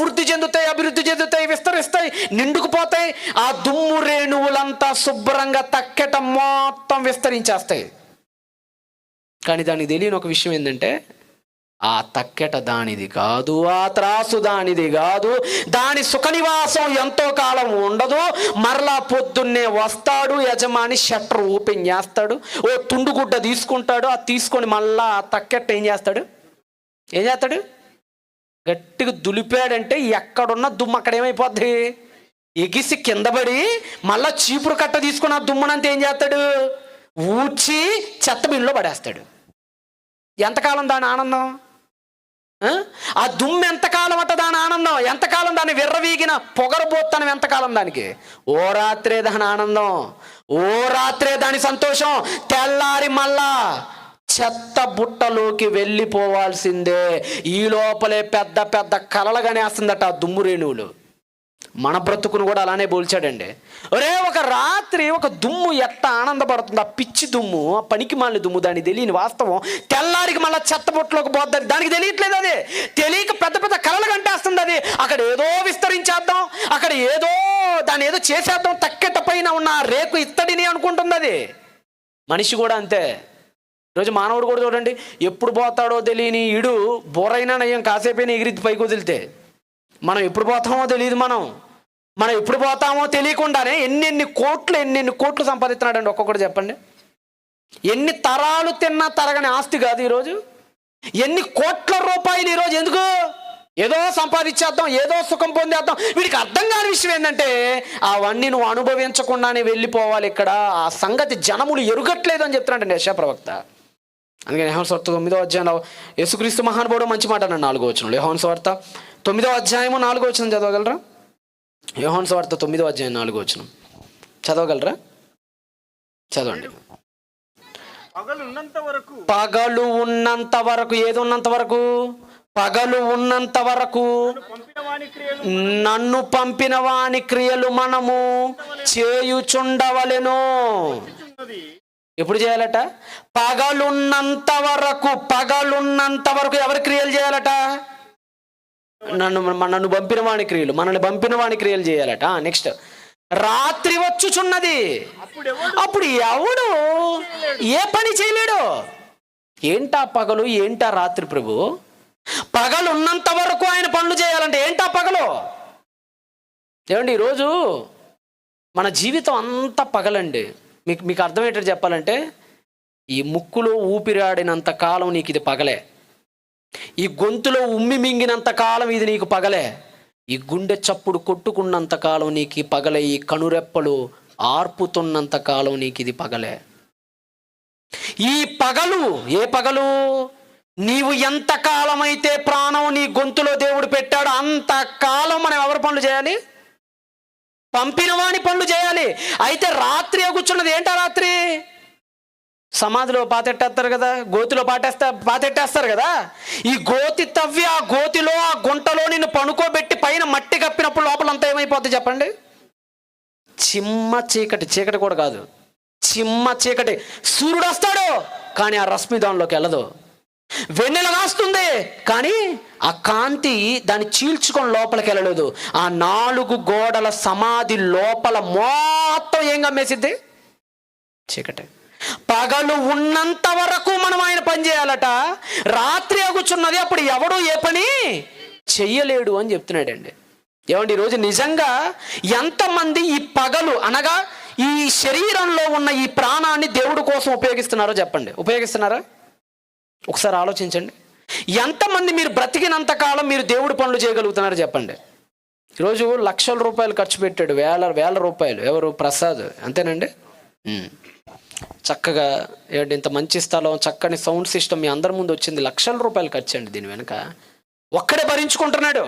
వృద్ధి చెందుతాయి, అభివృద్ధి చెందుతాయి, విస్తరిస్తాయి, నిండుకుపోతాయి. ఆ దుమ్ము రేణువులంతా శుభ్రంగా తక్కెట మొత్తం విస్తరించేస్తాయి. కానీ దానికి తెలియని ఒక విషయం ఏంటంటే ఆ తక్కెట దానిది కాదు, ఆ త్రాసు దానిది కాదు, దాని సుఖనివాసం ఎంతో కాలం ఉండదు. మరలా పొద్దున్నే వస్తాడు యజమాని, షట్టర్ ఓపెన్ చేస్తాడు, ఓ తుండుగుడ్డ తీసుకుంటాడు, అది తీసుకొని మళ్ళా ఆ తక్కెట ఏం చేస్తాడు? గట్టిగా దులిపాడంటే ఎక్కడున్న దుమ్ము అక్కడ ఏమైపోద్ది? ఎగిసి కింద పడి మళ్ళా చీపురు కట్ట తీసుకుని ఆ దుమ్మునంతా ఏం చేస్తాడు? ఊడ్చి చెత్త బిన్లో పడేస్తాడు. ఎంతకాలం దాని ఆనందం? ఆ దుమ్ము ఎంతకాలం అట దాని ఆనందం, ఎంతకాలం దాన్ని విర్రవీగిన పొగరబోత్తనం ఎంతకాలం దానికి? ఓ రాత్రే దాని ఆనందం, ఓ రాత్రే దాని సంతోషం. తెల్లారి మళ్ళా చెత్త బుట్టలోకి వెళ్ళిపోవాల్సిందే. ఈ లోపలే పెద్ద పెద్ద కలలుగానే వస్తుందట ఆ దుమ్ము రేణువులు. మన బ్రతుకును కూడా అలానే పోల్చాడండి. ఒరే ఒక రాత్రి ఒక దుమ్ము ఎట్లా ఆనందపడుతుంది, ఆ పిచ్చి దుమ్ము, ఆ పనికి మాలిన దుమ్ము, దానికి తెలియని వాస్తవం తెల్లారికి మళ్ళీ చెత్తబొట్టులోకి పోద్ది. దానికి తెలియట్లేదు, అది తెలియక పెద్ద పెద్ద కలలు కంటేస్తుంది. అది అక్కడ ఏదో విస్తరించేద్దాం, అక్కడ ఏదో దాన్ని ఏదో చేసేద్దాం, తక్కెట పైన ఉన్న రేకు ఇత్తడిని అనుకుంటుంది అది. మనిషి కూడా అంతే. ఈరోజు మానవుడు కూడా చూడండి, ఎప్పుడు పోతాడో తెలియని ఇడు బోరైనా నయ్యం కాసేపైనా ఎగిరి పైకి వదిలితే మనం ఎప్పుడు పోతామో తెలియదు. మనం ఎప్పుడు పోతామో తెలియకుండానే ఎన్నెన్ని కోట్లు సంపాదిస్తున్నాడండి ఒక్కొక్కటి చెప్పండి. ఎన్ని తరాలు తిన్నా తరగని ఆస్తి కాదు ఈరోజు. ఎన్ని కోట్ల రూపాయలు ఈరోజు ఎందుకు? ఏదో సంపాదించేద్దాం, ఏదో సుఖం పొందేద్దాం. వీడికి అర్థం కాని విషయం ఏంటంటే అవన్నీ నువ్వు అనుభవించకుండానే వెళ్ళిపోవాలి. ఇక్కడ ఆ సంగతి జనములు ఎరుగట్లేదు అని చెప్తున్నాడు యెషయా ప్రవక్త. అందుకని యోహాను సువార్త 9వ అధ్యాయంలో యేసుక్రీస్తు మహానుభావుడు మంచి మాట అన్నాడు 4వ వచనంలో. యోహాను సువార్త 9వ అధ్యాయము 4వ వచనం చదవగలరా? యోహాను సువార్త 9వ అధ్యాయం 4వ వచనం చదవగలరా? చదవండి. పగలు ఉన్నంత వరకు ఏది ఉన్నంత వరకు? పగలు ఉన్నంత వరకు నన్ను పంపిన వాని క్రియలు మనము చేయుచుండవలెను. ఎప్పుడు చేయాలట? పగలున్నంత వరకు. పగలున్నంత వరకు ఎవరి క్రియలు చేయాలట? నన్ను పంపిన వాని క్రియలు, మనల్ని పంపిన వాని క్రియలు చేయాలట. నెక్స్ట్, రాత్రి వచ్చుచున్నది, అప్పుడు ఎవడు ఏ పని చేయలేడు. ఏంటా పగలు, ఏంటా రాత్రి ప్రభు? పగలు ఉన్నంత వరకు ఆయన పనులు చేయాలంటే ఏంటా పగలు? ఏమండి, ఈరోజు మన జీవితం అంతా పగలండి. మీకు అర్థమయ్యేటట్టు చెప్పాలంటే, ఈ ముక్కులో ఊపిరాడినంత కాలం నీకు ఇది పగలే. ఈ గొంతులో ఉమ్మి మింగినంత కాలం ఇది నీకు పగలే. ఈ గుండె చప్పుడు కొట్టుకున్నంత కాలం నీకు ఈ పగలే. ఈ కనురెప్పలు ఆర్పుతున్నంత కాలం నీకు ఇది పగలే. ఈ పగలు ఏ పగలు? నీవు ఎంతకాలం అయితే ప్రాణం నీ గొంతులో దేవుడు పెట్టాడో అంతకాలం మనం ఎవరి పనులు చేయాలి? పంపిన వాని పనులు చేయాలి. అయితే రాత్రి కూర్చున్నది ఏంటా? రాత్రి సమాధిలో పాతెట్టేస్తారు కదా, గోతిలో పాతెట్టేస్తారు కదా. ఈ గోతి తవ్వి ఆ గోతిలో ఆ గుంటలో నిన్ను పనుకోబెట్టి పైన మట్టి కప్పినప్పుడు లోపలంతా ఏమైపోద్ది చెప్పండి? చిమ్మ చీకటి. చీకటి కూడా కాదు, చిమ్మ చీకటి. సూర్యుడు వస్తాడు కానీ ఆ రశ్మి దానిలోకి వెళ్ళదు. వెన్నెల కాస్తుంది కానీ ఆ కాంతి దాన్ని చీల్చుకొని లోపలికి వెళ్ళలేదు. ఆ 4 గోడల సమాధి లోపల మొత్తం ఏం గమ్మేసిద్ది? చీకటి. పగలు ఉన్నంత వరకు మనం ఆయన పని చేయాలట. రాత్రి కూర్చున్నది, అప్పుడు ఎవడు ఏ పని చెయ్యలేడు అని చెప్తున్నాడండి. ఏమండి, ఈరోజు నిజంగా ఎంతమంది ఈ పగలు అనగా ఈ శరీరంలో ఉన్న ఈ ప్రాణాన్ని దేవుడి కోసం ఉపయోగిస్తున్నారో చెప్పండి. ఉపయోగిస్తున్నారా? ఒకసారి ఆలోచించండి. ఎంతమంది మీరు బ్రతికినంత కాలం మీరు దేవుడి పనులు చేయగలుగుతున్నారో చెప్పండి. ఈరోజు లక్షల రూపాయలు ఖర్చు పెట్టాడు, వేల రూపాయలు. ఎవరు? ప్రసాద్. అంతేనండి. చక్కగా ఇంత మంచి స్థలం, చక్కని సౌండ్ సిస్టమ్ మీ అందరి ముందు వచ్చింది. లక్షల రూపాయలు ఖర్చు అండి. దీని వెనుక ఒక్కడే భరించుకుంటున్నాడు.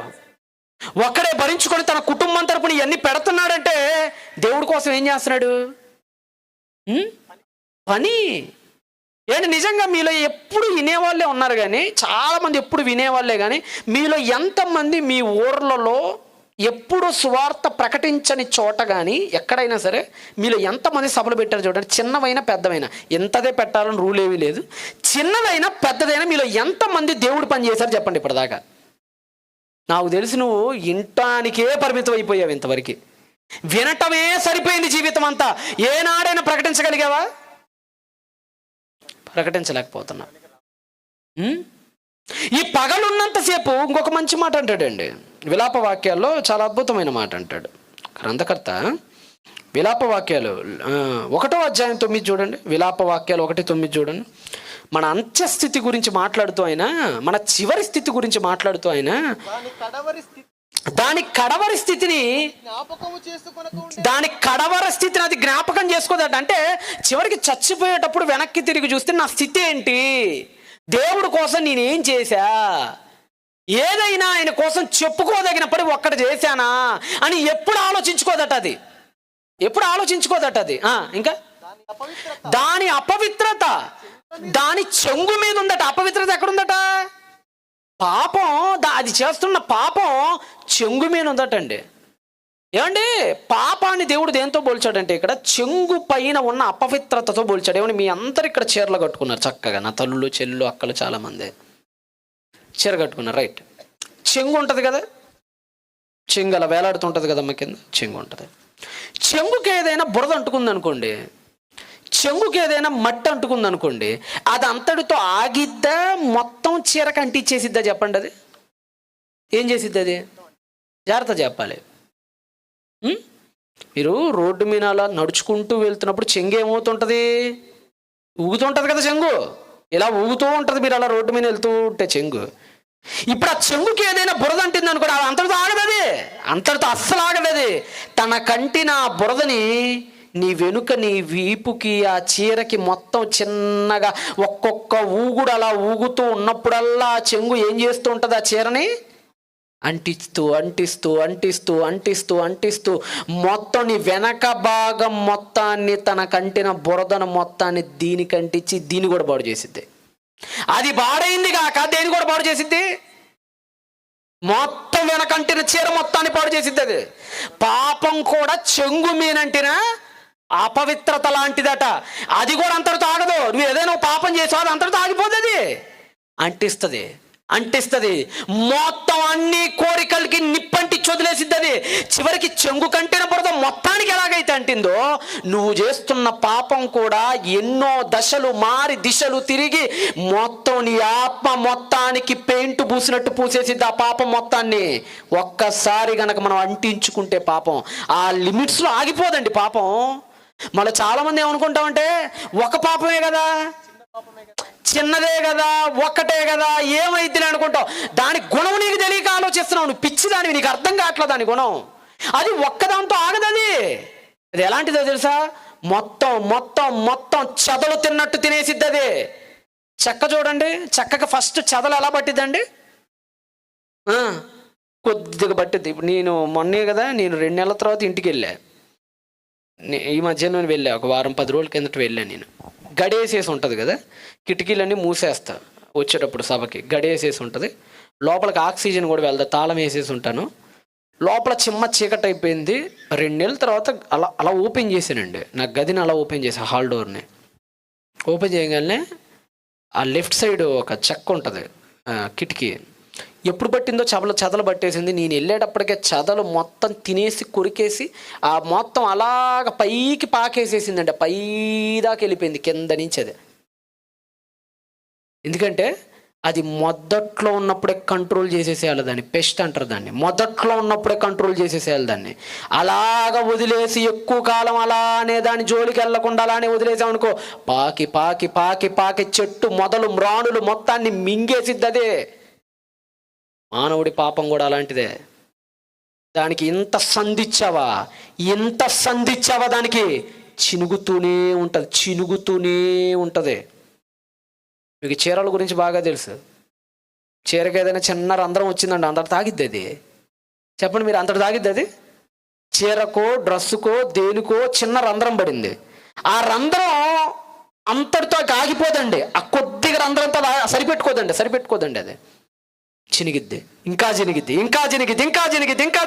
ఒక్కడే భరించుకొని తన కుటుంబం తరపున ఇవన్నీ పెడుతున్నాడంటే దేవుడి కోసం ఏం చేస్తున్నాడు? పని. ఏంటి, నిజంగా మీలో ఎప్పుడు వినేవాళ్ళే ఉన్నారు కానీ, చాలామంది ఎప్పుడు వినేవాళ్ళే కానీ, మీలో ఎంతమంది మీ ఊర్లలో ఎప్పుడు సువార్త ప్రకటించని చోట కానీ ఎక్కడైనా సరే మీలో ఎంతమంది సభలు పెట్టారు చూడండి. చిన్నవైనా పెద్దవైనా, ఎంతదే పెట్టాలని రూల్ ఏమీ లేదు. చిన్నదైనా పెద్దదైనా మీలో ఎంతమంది దేవుడు పని చేశారు చెప్పండి ఇప్పటిదాకా? నాకు తెలిసి నువ్వు ఇంటానికే పరిమితం అయిపోయావు ఇంతవరకు. వినటమే సరిపోయింది జీవితం అంతా. ఏనాడైనా ప్రకటించగలిగావా? ప్రకటించలేకపోతున్నా. ఈ పగలున్నంతసేపు ఇంకొక మంచి మాట అంటాడండి. విలాప వాక్యాల్లో చాలా అద్భుతమైన మాట అంటాడు గ్రంథకర్త. విలాప వాక్యాలు 1వ అధ్యాయం 9 చూడండి. విలాప వాక్యాలు 1:9 చూడండి. మన అంత్యస్థితి గురించి మాట్లాడుతూ అయినా, మన చివరి స్థితి గురించి మాట్లాడుతూ అయినా దాని కడవరి స్థితిని అది జ్ఞాపకం చేసుకోదట. అంటే చివరికి చచ్చిపోయేటప్పుడు వెనక్కి తిరిగి చూస్తే నా స్థితి ఏంటి, దేవుడి కోసం నేనేం చేశా, ఏదైనా ఆయన కోసం చెప్పుకోదగిన పని ఒక్కటి చేశానా అని ఎప్పుడు ఆలోచించుకోదట. అది ఎప్పుడు ఆలోచించుకోదట. అది ఇంకా దాని అపవిత్రత దాని చెంగు మీద ఉందట. అపవిత్రత ఎక్కడుందట? పాపం అది చేస్తున్న పాపం చెంగు మీద ఉందటండి. ఏమండి, పాపాన్ని దేవుడు దేంతో పోల్చాడంటే ఇక్కడ చెంగు పైన ఉన్న అపవిత్రతతో పోల్చాడు. ఏమండి, మీ అందరు ఇక్కడ చీరలు కట్టుకున్నారు చక్కగా. నా తల్లులు, చెల్లు, అక్కలు చాలామంది చీర కట్టుకున్నారు. రైట్. చెంగు ఉంటుంది కదా, చెంగు అలా వేలాడుతుంటుంది కదమ్మ, కింద చెంగు ఉంటుంది. చెంగుకి ఏదైనా బురద అంటుకుంది అనుకోండి, చెంగుకి ఏదైనా మట్టి అంటుకుంది అనుకోండి, అది అంతటితో ఆగిద్దా మొత్తం చీరకు అంటించేసిద్దా చెప్పండి? అది ఏం చేసిద్ది? అది జాగ్రత్త చెప్పాలి. మీరు రోడ్డు మీద అలా నడుచుకుంటూ వెళ్తున్నప్పుడు చెంగు ఏమవుతుంటుంది? ఊగుతుంటుంది కదా చెంగు, ఇలా ఊగుతూ ఉంటుంది. మీరు అలా రోడ్డు మీద వెళ్తూ ఉంటే చెంగు. ఇప్పుడు ఆ చెంగుకి ఏదైనా బురద అంటింది అనుకోండి, అది అంతటితో ఆగదది, అంతటితో అస్సలు ఆగదది. తన కంటిన బురదని నీ వెనుక, నీ వీపుకి, ఆ చీరకి మొత్తం చిన్నగా ఒక్కొక్క ఊగుడు అలా ఊగుతూ ఉన్నప్పుడల్లా ఆ చెంగు ఏం చేస్తూ ఉంటుంది? ఆ చీరని అంటిస్తూ అంటిస్తూ అంటిస్తూ అంటిస్తూ అంటిస్తూ మొత్తం నీ వెనక భాగం మొత్తాన్ని, తన కంటిన బురదను మొత్తాన్ని దీనికి అంటించి దీన్ని కూడా బాడు చేసిద్ది. అది బాడైంది కాక దేని కూడా పాడు చేసిద్ది? మొత్తం వెనకంటిన చీర మొత్తాన్ని పాడు చేసిద్ది. అది పాపం కూడా చెంగు మీనంటిన అపవిత్రత లాంటిదట. అది కూడా అంతటితో ఆగదు. నువ్వు ఏదైనా పాపం చేసావు, అది అంతటితో ఆగిపోతుంది, అంటిస్తుంది అంటిస్తుంది. మొత్తం అన్ని కోరికలకి నిప్పంటి వదిలేసిద్ది. అది చివరికి చెంగు కంటిన బురద మొత్తానికి ఎలాగైతే అంటిందో, నువ్వు చేస్తున్న పాపం కూడా ఎన్నో దశలు మారి దిశలు తిరిగి మొత్తం నీ ఆత్మ మొత్తానికి పెయింట్ పూసినట్టు పూసేసిద్ది ఆ పాపం మొత్తాన్ని. ఒక్కసారి గనక మనం అంటించుకుంటే పాపం ఆ లిమిట్స్లో ఆగిపోదండి పాపం. మళ్ళీ చాలామంది ఏమనుకుంటామంటే, ఒక పాపమే కదా, చిన్నదే కదా, ఒక్కటే కదా, ఏమైద్దిలే అనుకుంటావు. దాని గుణం నీకు తెలియక ఆలోచిస్తున్నావు. నువ్వు పిచ్చి దానివి, నీకు అర్థం కావట్లేదు దాని గుణం. అది ఒక్కదాంతో ఆగదది. అది ఎలాంటిదో తెలుసా? మొత్తం మొత్తం మొత్తం చెదలు తిన్నట్టు తినేసిద్ది అది. చెక్క చూడండి, చెక్కకి ఫస్ట్ చెదలు ఎలా పట్టిద్దండి? కొద్దిగా పట్టిద్ది. ఇప్పుడు నేను మొన్నే కదా, నేను 2 నెలల తర్వాత ఇంటికి వెళ్ళా. ఈ మధ్యన వెళ్ళా, ఒక వారం 10 రోజుల కిందట వెళ్ళాను. నేను గడేసేసి ఉంటుంది కదా, కిటికీలన్నీ మూసేస్తా. వచ్చేటప్పుడు సభకి గడేసేసి ఉంటుంది, లోపలికి ఆక్సిజన్ కూడా వెళ్దా, తాళం వేసేసి ఉంటాను. లోపల చిమ్మ చీకటి అయిపోయింది. 2 నెలల తర్వాత అలా అలా ఓపెన్ చేశానండి, నా గదిని అలా ఓపెన్ చేశాను. హాల్ డోర్ని ఓపెన్ చేయగానే ఆ లెఫ్ట్ సైడ్ ఒక చెక్క ఉంటుంది కిటికీ. ఎప్పుడు పట్టిందో చెదలు పట్టేసింది. నేను వెళ్ళేటప్పటికే చెదలు మొత్తం తినేసి కొరికేసి ఆ మొత్తం అలాగ పైకి పాకేసేసిందండి. పైదాకా వెళ్ళిపోయింది కింద నుంచి. అది ఎందుకంటే అది మొదట్లో ఉన్నప్పుడే కంట్రోల్ చేసేసేయాలి దాన్ని. పెస్ట్ అంటారు దాన్ని. మొదట్లో ఉన్నప్పుడే కంట్రోల్ చేసేసేయాలి దాన్ని. అలాగ వదిలేసి ఎక్కువ కాలం అలానే దాని జోలికి వెళ్ళకుండా అలానే వదిలేసామనుకో, పాకి పాకి పాకి పాకి చెట్టు మొదలు మ్రాణులు మొత్తాన్ని మింగేసిద్ది అదే. మానవుడి పాపం కూడా అలాంటిదే. దానికి ఇంత సంధించావా, ఇంత సంధించావా, దానికి చినుగుతూనే ఉంటుంది, చినుగుతూనే ఉంటుంది. మీకు చీరల గురించి బాగా తెలుసు. చీరకి ఏదైనా చిన్న రంధ్రం వచ్చిందండి, అంతటి తాగిద్ది అది. చెప్పండి మీరు, అంతటి తాగిద్ది అది. చీరకో డ్రెస్సుకో దేనికో చిన్న రంధ్రం పడింది, ఆ రంధ్రం అంతటితో ఆగిపోదండి. ఆ కొద్దిగా రంధ్రంతో సరిపెట్టుకోదండి. అది చినిగిద్ది, ఇంకా చినిగిద్ది, ఇంకా చినిగిద్ది, ఇంకా చినిగిద్ది, ఇంకా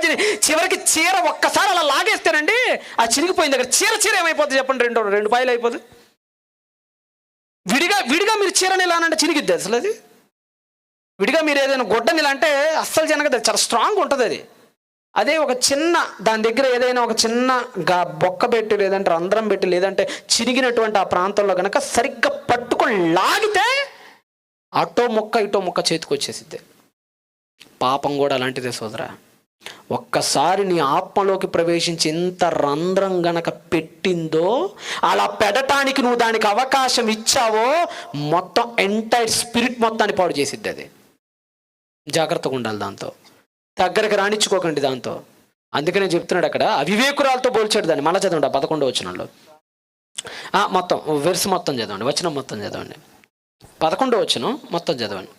చివరికి చీర ఒక్కసారి అలా లాగేస్తేనండి, ఆ చినిగిపోయిన దగ్గర చీర ఏమైపోతుంది చెప్పండి? రెండు పాయలు అయిపోతుంది. విడిగా మీరు చీరని ఇలా అంటే చినిగిద్ది అసలు. అది విడిగా మీరు ఏదైనా గుడ్డని ఇలా అంటే అస్సలు చినగదు, చాలా స్ట్రాంగ్ ఉంటుంది అది. అదే ఒక చిన్న దాని దగ్గర ఏదైనా ఒక చిన్న బొక్క పెట్టి, లేదంటే రంధ్రం పెట్టి, లేదంటే చిరిగినటువంటి ఆ ప్రాంతంలో కనుక సరిగ్గా పట్టుకొని లాగితే అటో మొక్క ఇటో మొక్క చేతికి వచ్చేసిద్ది. పాపం కూడా అలాంటిదే సోదరా. ఒక్కసారి నీ ఆత్మలోకి ప్రవేశించి ఎంత రంధ్రం గనక పెట్టిందో, అలా పెడటానికి నువ్వు దానికి అవకాశం ఇచ్చావో, మొత్తం ఎంటైర్ స్పిరిట్ మొత్తాన్ని పాడు చేసిద్ది అది. జాగ్రత్తగా ఉండాలి దాంతో, దగ్గరకు రాణించుకోకండి దాంతో. అందుకనే చెప్తున్నాడు అక్కడ, అవివేకురాలతో పోల్చాడు దాన్ని. మళ్ళీ చదవండి 11వ వచనంలో. మొత్తం వెర్స్ మొత్తం చదవండి, వచనం మొత్తం చదవండి. 11వ వచనం మొత్తం చదవండి.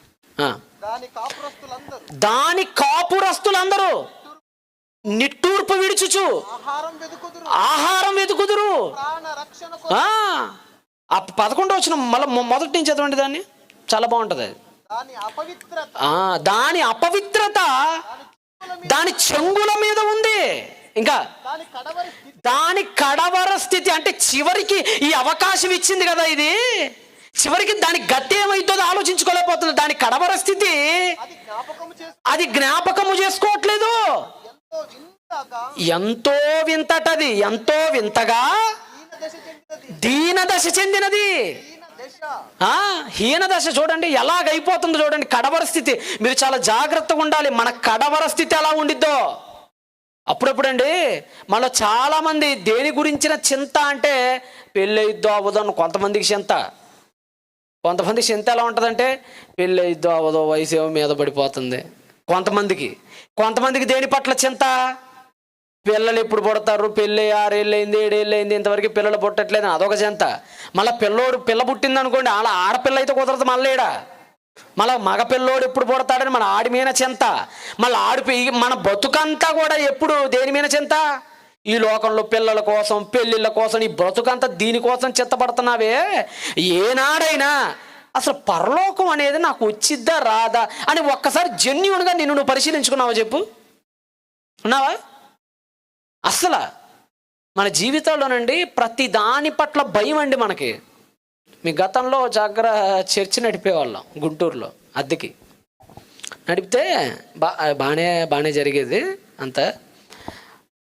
దాని కాపురస్తులందరూ నిట్టూర్పు విడుచుచు ఆహారం వెతుకుదురు. 11వ వచనం మళ్ళీ మొదటి నుంచి చదవండి దాన్ని, చాలా బాగుంటుంది అది. దాని అపవిత్రత దాని చెంగుల మీద ఉంది. ఇంకా దాని కడవర స్థితి అంటే చివరికి ఈ అవకాశం ఇచ్చింది కదా, ఇది చివరికి దాని గతి ఏమైతుందో ఆలోచించుకోలేకపోతుంది. దాని కడవర స్థితి అది జ్ఞాపకము చేసుకోవట్లేదు. ఎంతో వింతటది, ఎంతో వింతగా దీన దశ చెందినది. హీన దశ చూడండి ఎలాగైపోతుందో చూడండి. కడవర స్థితి, మీరు చాలా జాగ్రత్తగా ఉండాలి. మన కడవర స్థితి ఎలా ఉండిద్దో. అప్పుడప్పుడండి మళ్ళీ చాలామంది దేని గురించిన చింత అంటే పెళ్ళి అయిద్దో అవ్వదో కొంతమందికి చింత, కొంతమంది చింత ఎలా ఉంటుందంటే పెళ్ళి అయిద్దో అవదో వయసు ఏమో మీద పడిపోతుంది. కొంతమందికి దేని పట్ల చింత? పిల్లలు ఎప్పుడు పుడతారు, పెళ్ళి 6 ఏళ్ళు అయింది 7 ఏళ్ళు అయింది ఇంతవరకు పిల్లలు పుట్టట్లేదు, అదొక చింత. మళ్ళీ పిల్ల పుట్టింది అనుకోండి, అలా ఆడపిల్ల అయితే కుదరదు, మళ్ళీ మగ పిల్లోడు ఎప్పుడు పుడతాడని మన ఆడి మీద చింత. మళ్ళీ మన బతుకంతా కూడా ఎప్పుడు దేని మీద చింత? ఈ లోకంలో పిల్లల కోసం పెళ్ళిళ్ళ కోసం ఈ బ్రతుకంతా దీనికోసం చింతపడుతున్నావే. ఏనాడైనా అసలు పరలోకం అనేది నాకు వచ్చిద్దా రాదా అని ఒక్కసారి జెన్యూన్గా నువ్వు పరిశీలించుకున్నావా? చెప్పు, ఉన్నావా? అసలు మన జీవితంలోనండి ప్రతి దాని పట్ల భయం అండి మనకి. మీ గతంలో చర్చి నడిపేవాళ్ళం గుంటూరులో అద్దెకి. నడిపితే బాగానే జరిగేది అంతా.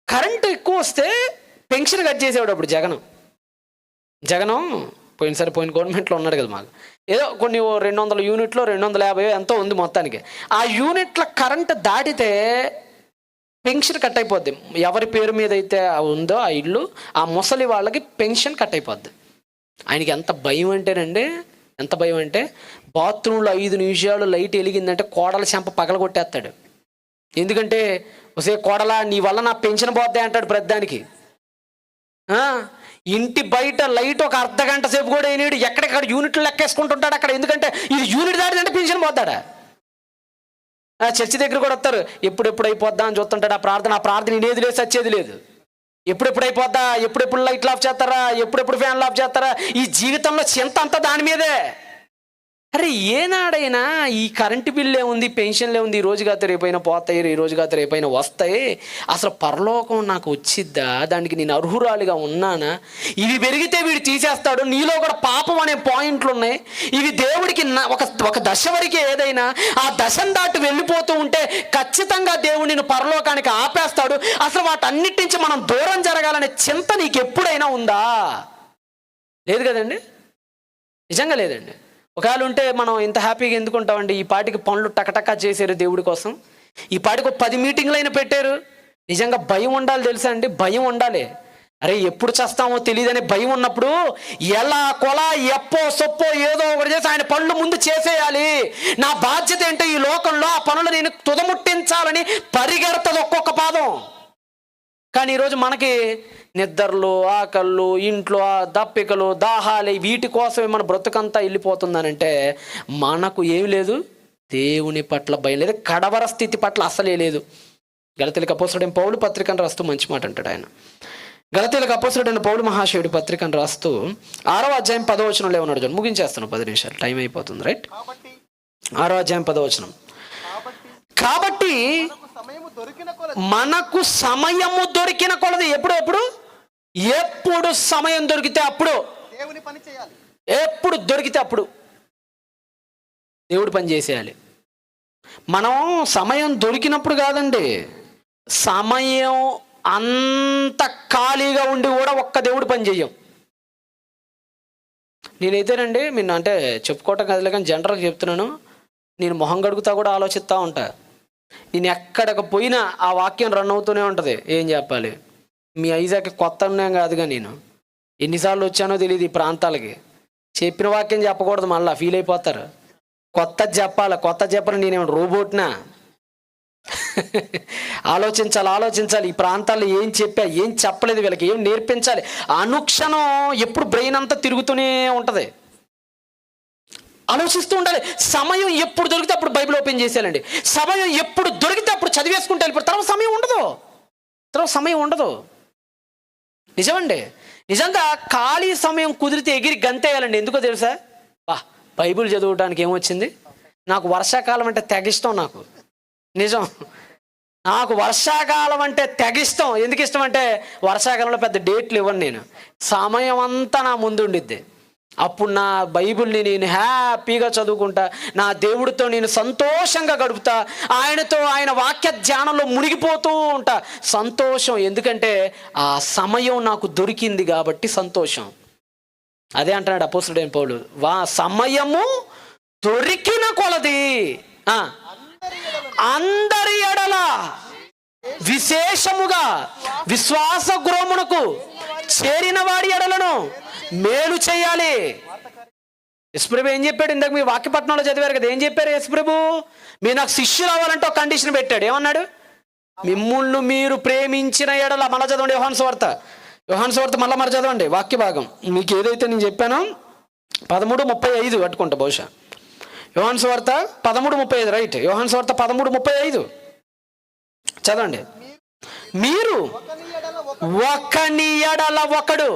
కరెంటు ఎక్కువ వస్తే పెన్షన్ కట్ చేసేవాడు అప్పుడు జగనం పోయిన గవర్నమెంట్లో ఉన్నాడు కదా. మాకు ఏదో కొన్ని 200 యూనిట్లో 250 ఎంతో ఉంది మొత్తానికి. ఆ యూనిట్ల కరెంటు దాటితే పెన్షన్ కట్ అయిపోద్ది. ఎవరి పేరు మీద అయితే ఉందో ఆ ఇల్లు, ఆ ముసలి వాళ్ళకి పెన్షన్ కట్ అయిపోద్ది. ఆయనకి ఎంత భయం అంటే బాత్రూంలో 5 నిమిషాలు లైట్ వెలిగిందంటే కోడల చెంప పగల కొట్టేస్తాడు. ఎందుకంటే ఒసే కోడలా నీ వల్ల నా పెన్షన్ పోద్దే అంటాడు ప్రతిదానికి. ఇంటి బయట లైట్ ఒక అర్ధ గంట సేపు కూడా వేయలేడు, ఎక్కడెక్కడ యూనిట్లు లెక్కేసుకుంటుంటాడు అక్కడ. ఎందుకంటే ఇది యూనిట్ దాటిదంటే పెన్షన్ పోతాడా? చర్చి దగ్గర కూడా వస్తారు, ఎప్పుడెప్పుడు అయిపోద్దా అని చూస్తుంటాడు. ఆ ప్రార్థన ఇనేది లేదు, సచ్చేది లేదు. ఎప్పుడెప్పుడు అయిపోద్దా, ఎప్పుడెప్పుడు లైట్లు ఆఫ్ చేస్తారా, ఎప్పుడెప్పుడు ఫ్యాన్లు ఆఫ్ చేస్తారా, ఈ జీవితంలో చింత అంతా దాని మీదే. అరే ఏనాడైనా ఈ కరెంటు బిల్లు ఏముంది, పెన్షన్లు ఏముంది, ఈ రోజు కాదు రేపైనా పోతాయి, ఈ రోజు కాదు రేపైనా వస్తాయి, అసలు పరలోకం నాకు వచ్చిద్దా, దానికి నేను అర్హురాలిగా ఉన్నానా, ఇవి పెరిగితే వీడు తీసేస్తాడు, నీలో కూడా పాపం అనే పాయింట్లు ఉన్నాయి, ఇవి దేవుడికి ఒక దశ వరకే ఏదైనా ఆ దశను దాటి వెళ్ళిపోతూ ఉంటే ఖచ్చితంగా దేవుడు నిన్ను పరలోకానికి ఆపేస్తాడు. అసలు వాటన్నిటి నుంచి మనం దూరం జరగాలనే చింత నీకు ఎప్పుడైనా ఉందా? లేదు కదండి, నిజంగా లేదండి. ఒకవేళ ఉంటే మనం ఇంత హ్యాపీగా ఎందుకు ఉంటామండి? ఈ పాటికి పనులు టకటకా చేశారు దేవుడి కోసం, ఈ పాటికి 10 మీటింగ్లు అయినా పెట్టారు. నిజంగా భయం ఉండాలి, తెలుసా అండి? భయం ఉండాలి. అరే ఎప్పుడు చేస్తామో తెలియదనే భయం ఉన్నప్పుడు ఎలా కొలా ఎప్పో సొప్పో ఏదో ఒకటి చేసి ఆయన పనులు ముందు చేసేయాలి. నా బాధ్యత ఏంటో ఈ లోకంలో ఆ పనులు నేను తుదముట్టించాలని పరిగెడతది ఒక్కొక్క పాదం. కానీ ఈరోజు మనకి నిద్రలు, ఆకళ్ళు, ఇంట్లో దప్పికలు, దాహాలు, వీటి కోసమే మన బ్రతుకంతా వెళ్ళిపోతుందనంటే మనకు ఏమి లేదు, దేవుని పట్ల భయం లేదు, కడవర స్థితి పట్ల అసలే లేదు. గలతీయులకు అపోస్తలుడైన పౌలు పత్రికను రాస్తూ మంచి మాట అంటాడు ఆయన. గలతీయులకు అపోస్తలుడైన పౌలు మహాశయుడు పత్రికను రాస్తూ 6వ అధ్యాయం 10వ వచనంలో ఏమన్నాడు చూడండి. ముగించేస్తాను, 10 నిమిషాలు టైం అయిపోతుంది, రైట్? 6వ అధ్యాయం 10వ వచనం. కాబట్టి మనకు సమయము దొరికిన కొలది ఎప్పుడు సమయం దొరికితే అప్పుడు దేవుని పని చేయాలి. ఎప్పుడు దొరికితే అప్పుడు దేవుడి పని చేసేయాలి. మనం సమయం దొరికినప్పుడు కాదండి, సమయం అంత ఖాళీగా ఉండి కూడా ఒక్క దేవుడి పని చెయ్యం. నేనైతేనండి అంటే చెప్పుకోవటం కదలే కానీ జనరల్గా చెప్తున్నాను, నేను మొహం గడుగుతా కూడా ఆలోచిస్తూ ఉంటా. నేను ఎక్కడికి పోయినా ఆ వాక్యం రన్ అవుతూనే ఉంటుంది. ఏం చెప్పాలి, మీ ఐజాకి కొత్త ఉన్నాం కాదుగా, నేను ఎన్నిసార్లు వచ్చానో తెలియదు ఈ ప్రాంతాలకి. చెప్పిన వాక్యం చెప్పకూడదు, మళ్ళీ ఫీల్ అయిపోతారు. కొత్త చెప్పాలి, నేనేమో రోబోట్నా? ఆలోచించాలి. ఈ ప్రాంతాల్లో ఏం చెప్పా, ఏం చెప్పలేదు, వీళ్ళకి ఏం నేర్పించాలి. అనుక్షణం ఎప్పుడు బ్రెయిన్ అంతా తిరుగుతూనే ఉంటుంది, ఆలోచిస్తూ ఉండాలి. సమయం ఎప్పుడు దొరికితే అప్పుడు బైబిల్ ఓపెన్ చేసేయాలండి. సమయం ఎప్పుడు దొరికితే అప్పుడు చదివేసుకుంటే వెళ్ళిపోతారు. తర్వాత సమయం ఉండదు. నిజమండి, నిజంగా ఖాళీ సమయం కుదిరితే ఎగిరి గంతేయాలండి. ఎందుకో తెలుసా? బైబిల్ చదవడానికి ఏమొచ్చింది, నాకు వర్షాకాలం అంటే తెగిష్టం. నాకు వర్షాకాలం అంటే తెగిష్టం. ఎందుకు ఇష్టం అంటే వర్షాకాలంలో పెద్ద డేట్లు ఇవ్వను నేను, సమయం అంతా నా ముందు ఉండిద్ది. అప్పుడు నా బైబిల్ని నేను హ్యాపీగా చదువుకుంటా, నా దేవుడితో నేను సంతోషంగా గడుపుతా, ఆయనతో ఆయన వాక్య ధ్యానంలో మునిగిపోతూ ఉంటా. సంతోషం, ఎందుకంటే ఆ సమయం నాకు దొరికింది కాబట్టి సంతోషం. అదే అంటున్నాడు అపోస్తలుడైన పౌలు, సమయము దొరికిన కొలది అందరి ఎడల విశేషముగా విశ్వాస గృహమునకు చేరిన వాడి ఎడలను మేలు చేయాలి. యేసుప్రభు ఏం చెప్పాడు? ఇందాక మీరు వాక్యపట్నంలో చదివారు కదా, ఏం చెప్పారు యేసుప్రభు? మీరు నాకు శిష్యులు అవ్వాలంటే ఒక కండిషన్ పెట్టాడు. ఏమన్నాడు? మిమ్ముళ్ళు మీరు ప్రేమించిన ఎడల. మళ్ళీ చదవండి యోహాను సువార్త మళ్ళీ చదవండి వాక్య భాగం. మీకు ఏదైతే నేను చెప్పానో 13:35 పట్టుకుంటా బహుశా. యోహాను సువార్త 13:35, రైట్. యోహాను సువార్త 13:35 చదవండి. మీరు ఒకని ఎడల ఒకడు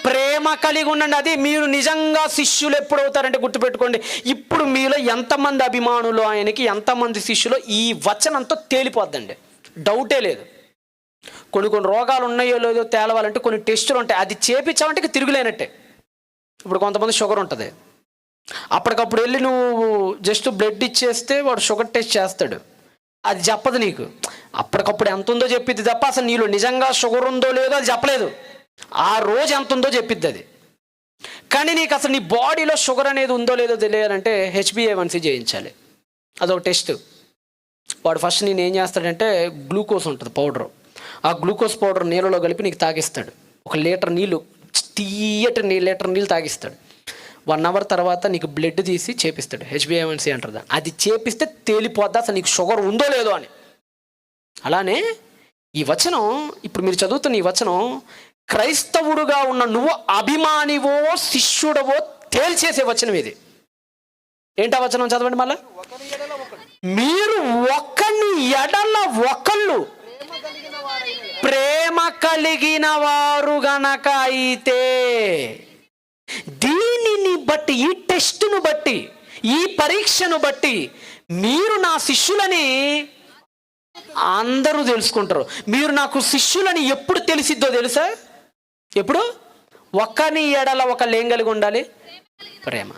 ప్రేమ కలిగి ఉండండి. అది మీరు నిజంగా శిష్యులు ఎప్పుడు అవుతారంటే గుర్తుపెట్టుకోండి, ఇప్పుడు మీలో ఎంతమంది అభిమానులు ఆయనకి, ఎంతమంది శిష్యులు, ఈ వచనంతో తేలిపోద్దండి, డౌటే లేదు. కొన్ని రోగాలు ఉన్నాయో లేదో తేలవాలంటే కొన్ని టెస్టులు ఉంటాయి, అది చేపించామంటే తిరుగులేనట్టే. ఇప్పుడు కొంతమంది షుగర్ ఉంటుంది, అప్పటికప్పుడు వెళ్ళి నువ్వు జస్ట్ బ్లడ్ ఇచ్చేస్తే వాడు షుగర్ టెస్ట్ చేస్తాడు, అది చెప్పదు నీకు. అప్పటికప్పుడు ఎంత ఉందో చెప్పిద్ది తప్ప అసలు నీలో నిజంగా షుగర్ ఉందో లేదో అది చెప్పలేదు. ఆ రోజు ఎంత ఉందో చెప్పిద్ది అది. కానీ నీకు అసలు నీ బాడీలో షుగర్ అనేది ఉందో లేదో తెలియాలంటే HbA1c చేయించాలి, అదొక టెస్ట్. వాడు ఫస్ట్ నేను ఏం చేస్తాడంటే గ్లూకోజ్ ఉంటుంది పౌడర్, ఆ గ్లూకోజ్ పౌడర్ నీళ్ళలో కలిపి నీకు తాగిస్తాడు. 1 లీటర్ నీళ్ళు, తీయటి లీటర్ నీళ్ళు తాగిస్తాడు. 1 అవర్ తర్వాత నీకు బ్లడ్ తీసి చేపిస్తాడు, HbA1c అంటారు. అది చేపిస్తే తేలిపోద్దా అసలు నీకు షుగర్ ఉందో లేదో అని. అలానే ఈ వచనం, ఇప్పుడు మీరు చదువుతున్న ఈ వచనం, క్రైస్తవుడుగా ఉన్న నువ్వు అభిమానివో శిష్యుడవో తేల్చేసే వచనం ఇది. ఏంటా వచనం? చదవండి మళ్ళా. మీరు ఒకని ఎడల ఒకళ్ళు ప్రేమ కలిగిన వారు గనక అయితే, దీనిని బట్టి, ఈ టెస్టును బట్టి, ఈ పరీక్షను బట్టి మీరు నా శిష్యులని అందరూ తెలుసుకుంటారు. మీరు నాకు శిష్యులని ఎప్పుడు తెలిసిద్దో తెలుసా? ఎప్పుడు? ఒకని ఎడల ఒకళ్ళు ఏం కలిగి ఉండాలి? ప్రేమ.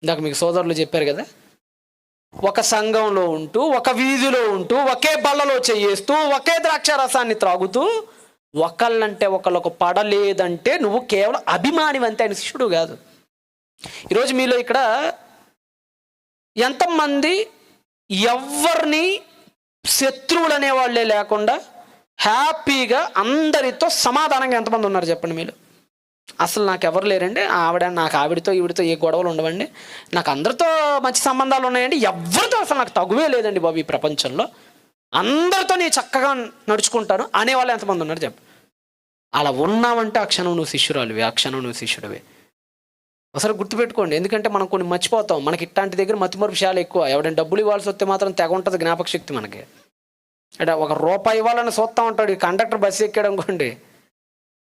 ఇందాక మీకు సోదరులు చెప్పారు కదా, ఒక సంఘంలో ఉంటూ, ఒక వీధిలో ఉంటూ, ఒకే బల్లలో చేయేస్తూ, ఒకే ద్రాక్షారసాన్ని త్రాగుతూ, ఒకళ్ళంటే ఒకళ్ళకు పడలేదంటే నువ్వు కేవలం అభిమానివంతే, ఆయన శిష్యుడు కాదు. ఈరోజు మీలో ఇక్కడ ఎంతమంది ఎవరిని శత్రువులు అనేవాళ్ళే లేకుండా హ్యాపీగా అందరితో సమాధానంగా ఎంతమంది ఉన్నారు చెప్పండి మీరు? అసలు నాకు ఎవరు లేరండి, నాకు ఆవిడతో ఈవిడితో ఏ గొడవలు ఉండవండి, నాకు అందరితో మంచి సంబంధాలు ఉన్నాయండి, ఎవరితో అసలు నాకు తగువే లేదండి బాబు ఈ ప్రపంచంలో, అందరితో నేను చక్కగా నడుచుకుంటాను అనేవాళ్ళు ఎంతమంది ఉన్నారు చెప్పు? అలా ఉన్నావంటే ఆ క్షణం నువ్వు శిష్యురాలువే, ఆ క్షణం నువ్వు శిష్యుడివే. ఒకసారి గుర్తుపెట్టుకోండి, ఎందుకంటే మనం కొన్ని మర్చిపోతాం. మనకి ఇట్లాంటి దగ్గర మతిమరుపు చాలా ఎక్కువ. ఎవడైనా డబ్బులు ఇవ్వాల్సి వస్తే మాత్రం తెగ ఉంటుంది జ్ఞాపక శక్తి మనకి. అంటే ₹1 ఇవ్వాలని చూస్తూ ఉంటాడు. ఈ కండక్టర్ బస్సు ఎక్కాడు అనుకోండి,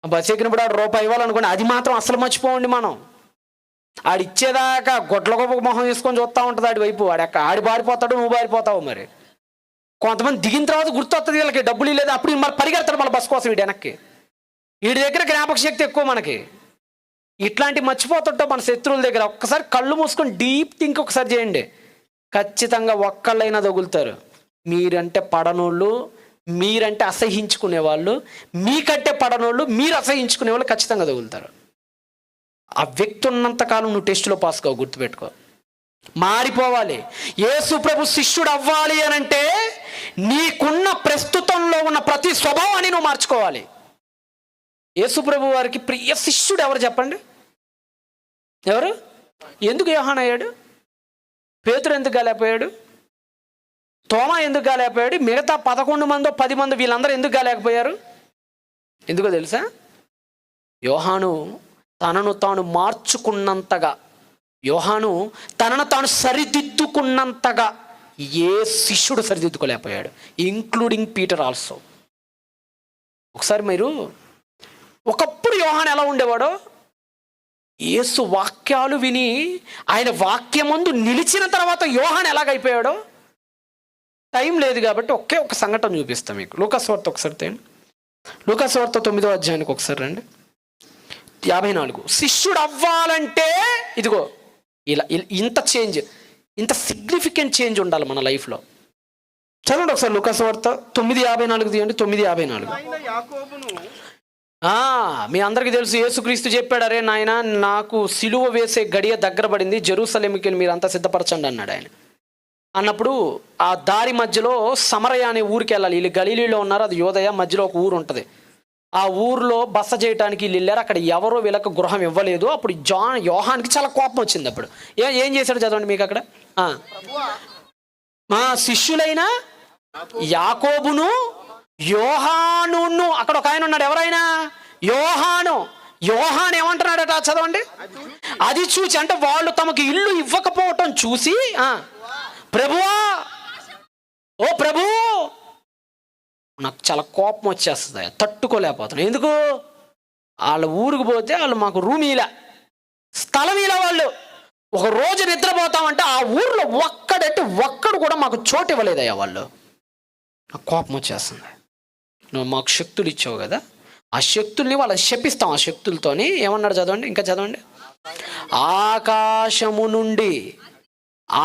బస్సు ఎక్కినప్పుడు ₹1 ఇవ్వాలనుకోండి, అది మాత్రం అసలు మర్చిపోండి మనం. ఆడిచ్చేదాకా గొడ్ల గొప్ప మొహం తీసుకొని చూస్తూ ఉంటుంది ఆడి వైపు. ఆడి బారిపోతాడు, నువ్వు బారిపోతావు. మరి కొంతమంది దిగిన తర్వాత గుర్తొస్తుంది వీళ్ళకి డబ్బులు లేదు, అప్పుడు మరి పరిగెడతాడు మళ్ళీ బస్సు కోసం వీడి వెనక్కి. వీడి దగ్గర జ్ఞాపక శక్తి ఎక్కువ మనకి. ఇట్లాంటి మర్చిపోతుంటాం మన శత్రువుల దగ్గర. ఒక్కసారి కళ్ళు మూసుకొని డీప్ థింక్ ఒకసారి చేయండి, ఖచ్చితంగా ఒక్కళ్ళైనా తగులుతారు. మీరంటే పడనోళ్ళు, మీరంటే అసహించుకునేవాళ్ళు, మీకంటే పడనోళ్ళు, మీరు అసహించుకునే వాళ్ళు ఖచ్చితంగా తగులుతారు. ఆ వ్యక్తి ఉన్నంతకాలం నువ్వు టెస్టులో పాస్ కావు, గుర్తుపెట్టుకో. మారిపోవాలి. యేసు ప్రభు శిష్యుడు అవ్వాలి అనంటే నీకున్న ప్రస్తుతంలో ఉన్న ప్రతి స్వభావాన్ని నువ్వు మార్చుకోవాలి. యేసు ప్రభు వారికి ప్రియ శిష్యుడు ఎవరు చెప్పండి? ఎవరు? ఎందుకు యోహాను అయ్యాడు? పేతురు ఎందుకు కాలేకపోయాడు? తోమా ఎందుకు కాలేకపోయాడు? మిగతా 11 మందో 10 మంది వీళ్ళందరూ ఎందుకు కాలేకపోయారు? ఎందుకో తెలుసా? యోహాను తనను తాను మార్చుకున్నంతగా, యోహాను తనను తాను సరిదిద్దుకున్నంతగా ఏ శిష్యుడు సరిదిద్దుకోలేకపోయాడు, ఇంక్లూడింగ్ పీటర్ ఆల్సో. ఒకసారి మీరు, ఒకప్పుడు యోహాను ఎలా ఉండేవాడో, యేసు వాక్యాలు విని ఆయన వాక్యమందు నిలిచిన తర్వాత యోహాను ఎలాగైపోయాడో. టైం లేదు కాబట్టి ఒక సంఘటన చూపిస్తాం మీకు. లూకాసు వార్త ఒకసారి తేండి. లూకాసు వార్త 9వ అధ్యాయానికి ఒకసారి రండి. 54. శిష్యుడు అవ్వాలంటే ఇదిగో ఇలా ఇంత చేంజ్, ఇంత సిగ్నిఫికెంట్ చేంజ్ ఉండాలి మన లైఫ్లో. చదవండి ఒకసారి లూకాసు వార్త 9:54 తీయండి. 9:54. మీ అందరికీ తెలుసు, యేసుక్రీస్తు చెప్పాడు, అరే నాయన నాకు సిలువ వేసే గడియ దగ్గర పడింది, జెరూసలేముకి మీరు అంతా సిద్ధపరచండి అన్నాడు ఆయన. అన్నప్పుడు ఆ దారి మధ్యలో సమరయ అనే ఊరికి వెళ్ళాలి. వీళ్ళు గలీలీలో ఉన్నారు, అది యోదయ, మధ్యలో ఒక ఊరు ఉంటుంది. ఆ ఊర్లో బస చేయడానికి వీళ్ళు వెళ్ళారు. అక్కడ ఎవరో వీళ్ళకి గృహం ఇవ్వలేదు. అప్పుడు యోహానికి చాలా కోపం వచ్చింది. అప్పుడు ఏం చేశాడు చదవండి మీకు అక్కడ. మా శిష్యులైన యాకోబును యోహానును, అక్కడ ఒక ఆయన ఉన్నాడు. ఎవరైనా యోహాను ఏమంటున్నాడట చదవండి. అది చూసి, అంటే వాళ్ళు తమకు ఇల్లు ఇవ్వకపోవటం చూసి, ప్రభువా, ఓ ప్రభు, నాకు చాలా కోపం వచ్చేస్తుంది, తట్టుకోలేకపోతున్నాను. ఎందుకు? వాళ్ళ ఊరికి పోతే వాళ్ళు మాకు రూమ్ ఇలా, స్థలం ఇలా, వాళ్ళు ఒక రోజు నిద్రపోతామంటే ఆ ఊర్లో ఒక్కడు కూడా మాకు చోటు ఇవ్వలేదయ్యా వాళ్ళు. నాకు కోపం వచ్చేస్తుంది. నువ్వు మాకు శక్తులు ఇచ్చావు కదా, ఆ శక్తుల్ని వాళ్ళని శపిస్తాం. ఆ శక్తులతోని ఏమన్నాడు చదవండి, ఇంకా చదవండి. ఆకాశము నుండి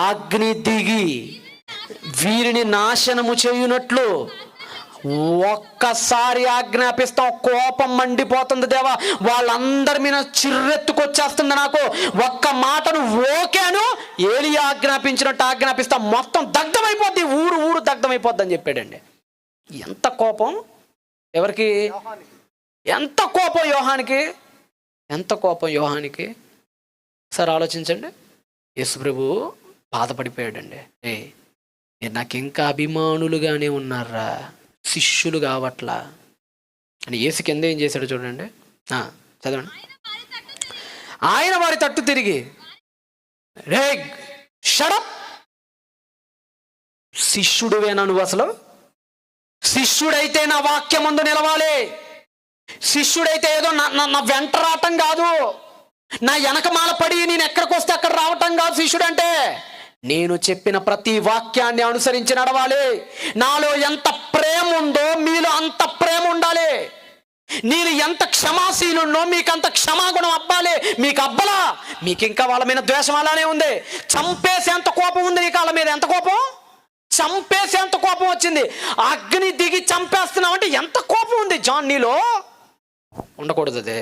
అగ్ని దిగి వీరిని నాశనము చేయునట్లు ఒక్కసారి ఆజ్ఞాపిస్తాం. కోపం మండిపోతుంది దేవా, వాళ్ళందరి మీద చిర్రెత్తుకొచ్చేస్తుంది నాకు. ఒక్క మాటను ఓకేను ఏలియా ఆజ్ఞాపించినట్టు ఆజ్ఞాపిస్తాం, మొత్తం దగ్ధమైపోద్ది, ఊరు దగ్ధమైపోద్ది అని చెప్పాడండి. ఎంత కోపం ఎవరికి? ఎంత కోపం యోహానికి, ఎంత కోపం యోహానికి. సరే ఆలోచించండి. యేసుప్రభు బాధపడిపోయాడండి. మీరు నాకు ఇంకా అభిమానులుగానే ఉన్నారా, శిష్యులు కావట్లా అని యేసు కింద ఏం చేశాడు చూడండి, చదవండి. ఆయన వారి తట్టు తిరిగి, రే షడప్, శిష్యుడివేనా నువ్వు? అసలు శిష్యుడైతే నా వాక్యం ముందు నిలవాలి. శిష్యుడైతే ఏదో నా వెంట రావటం కాదు, నా వెనకమాల పడి నేను ఎక్కడికి వస్తే అక్కడ రావటం కాదు. శిష్యుడంటే నేను చెప్పిన ప్రతి వాక్యాన్ని అనుసరించి నడవాలి. నాలో ఎంత ప్రేమ ఉందో మీలో అంత ప్రేమ ఉండాలి. నేను ఎంత క్షమాశీలున్నో మీకు అంత క్షమాగుణం అబ్బాలి. మీకు అబ్బలా, మీకు ఇంకా వాళ్ళ మీద ద్వేషం అలానే ఉంది. చంపేసేంత కోపం ఉంది నీకు వాళ్ళ మీద. ఎంత కోపం, చంపేసేంత కోపం వచ్చింది. అగ్ని దిగి చంపేస్తున్నావు అంటే ఎంత కోపం ఉంది జాన్ నీలో. ఉండకూడదు, అదే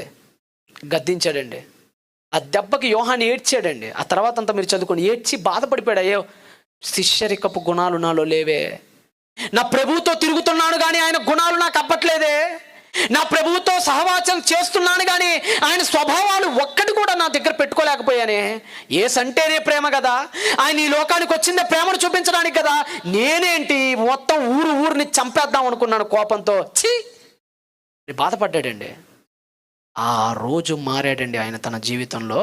గద్దించాడండి. ఆ దెబ్బకి యోహాను ఏడ్చాడండి. ఆ తర్వాత అంతా మీరు చదువుకొని ఏడ్చి బాధపడిపోయాడు. అయ్యో, శిష్యరికపు గుణాలు నాలో లేవే, నా ప్రభువుతో తిరుగుతున్నాను కానీ ఆయన గుణాలు నాకు అబ్బట్లేదే, నా ప్రభువుతో సహవాసం చేస్తున్నాను కానీ ఆయన స్వభావాలు ఒక్కటి కూడా నా దగ్గర పెట్టుకోలేకపోయానే. ఏసంటేనే ప్రేమ కదా, ఆయన ఈ లోకానికి వచ్చిందే ప్రేమను చూపించడానికి కదా, నేనేంటి మొత్తం ఊరిని చంపేద్దాం అనుకున్నాను కోపంతో. బాధపడ్డాడండి. ఆ రోజు మారాడండి ఆయన తన జీవితంలో.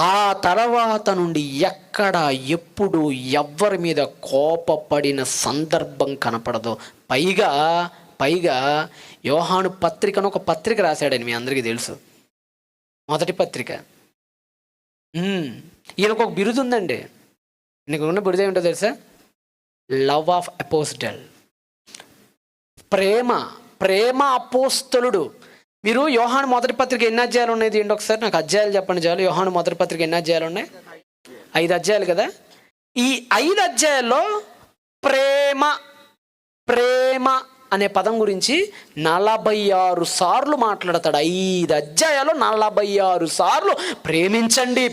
ఆ తర్వాత నుండి ఎప్పుడు ఎవ్వరి మీద కోపపడిన సందర్భం కనపడదు. పైగా యోహాను పత్రికను ఒక పత్రిక రాశాడని మీ అందరికీ తెలుసు, మొదటి పత్రిక. ఈయనకు ఒక బిరుదు ఉందండి. ఈయనకు ఉన్న బిరుదు ఏమిటో తెలుసా? లవ్ ఆఫ్ అపోస్టల్, ప్రేమ అపోస్తలుడు. మీరు యోహాను మొదటి పత్రిక ఎన్ని అధ్యాయాలు ఉన్నాయి ఏంటి ఒకసారి నాకు అధ్యాయాలు చెప్పండి చాలు. యోహాను మొదటి పత్రిక ఎన్ని అధ్యాయాలు ఉన్నాయి? 5 అధ్యాయాలు కదా. ఈ 5 అధ్యాయాల్లో ప్రేమ అనే పదం గురించి 46 సార్లు మాట్లాడతాడు. 5 అధ్యాయాలు 46 సార్లు ప్రేమించండి,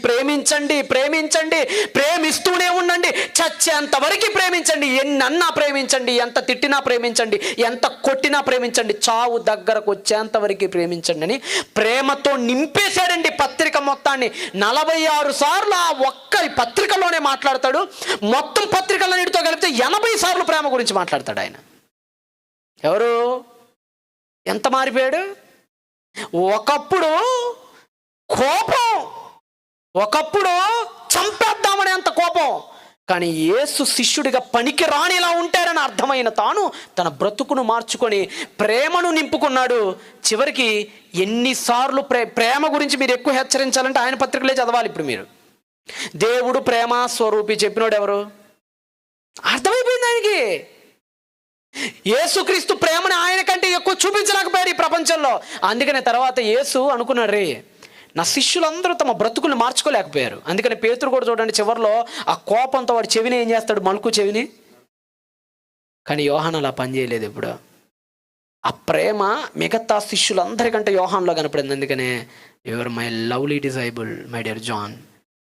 ప్రేమిస్తూనే ఉండండి, చచ్చేంత వరకు ప్రేమించండి, ఎన్నన్నా ప్రేమించండి, ఎంత తిట్టినా ప్రేమించండి, ఎంత కొట్టినా ప్రేమించండి, చావు దగ్గరకు వచ్చేంత వరకు ప్రేమించండి అని ప్రేమతో నింపేశాడండి పత్రిక మొత్తాన్ని. 46 సార్లు ఆ ఒక్క పత్రికలోనే మాట్లాడతాడు. మొత్తం పత్రికలన్నిటితో కలిపితే 80 సార్లు ప్రేమ గురించి మాట్లాడతాడు ఆయన. ఎవరు? ఎంత మారిపోయాడు. ఒకప్పుడు కోపం, ఒకప్పుడు చంపేద్దామనే అంత కోపం, కానీ యేసు శిష్యుడిగా పనికి రానిలా ఉంటారని అర్థమైన తాను తన బ్రతుకును మార్చుకొని ప్రేమను నింపుకున్నాడు. చివరికి ఎన్నిసార్లు ప్రేమ గురించి మీరు ఎక్కువ హెచ్చరించాలంటే ఆయన పత్రికలే చదవాలి. ఇప్పుడు మీరు దేవుడు ప్రేమ స్వరూపి చెప్పినోడు ఎవరు? అర్థమైపోయింది ఆయనకి. యేసుక్రీస్తు ప్రేమను ఆయన కంటే ఎక్కువ చూపించలేకపోయారు ఈ ప్రపంచంలో. అందుకనే తర్వాత యేసు అనుకున్నాడు, రే నా శిష్యులందరూ తమ బ్రతుకులు మార్చుకోలేకపోయారు. అందుకని పేతురు కూడా చూడండి, చివరిలో ఆ కోపంతో వాడి చెవిని ఏం చేస్తాడు, మలుకు చెవిని. కానీ యోహాను అలా పనిచేయలేదు. ఇప్పుడు ఆ ప్రేమ మిగతా శిష్యులందరికంటే యోహానులో కనపడింది. అందుకనే your my lovely disciple my dear John,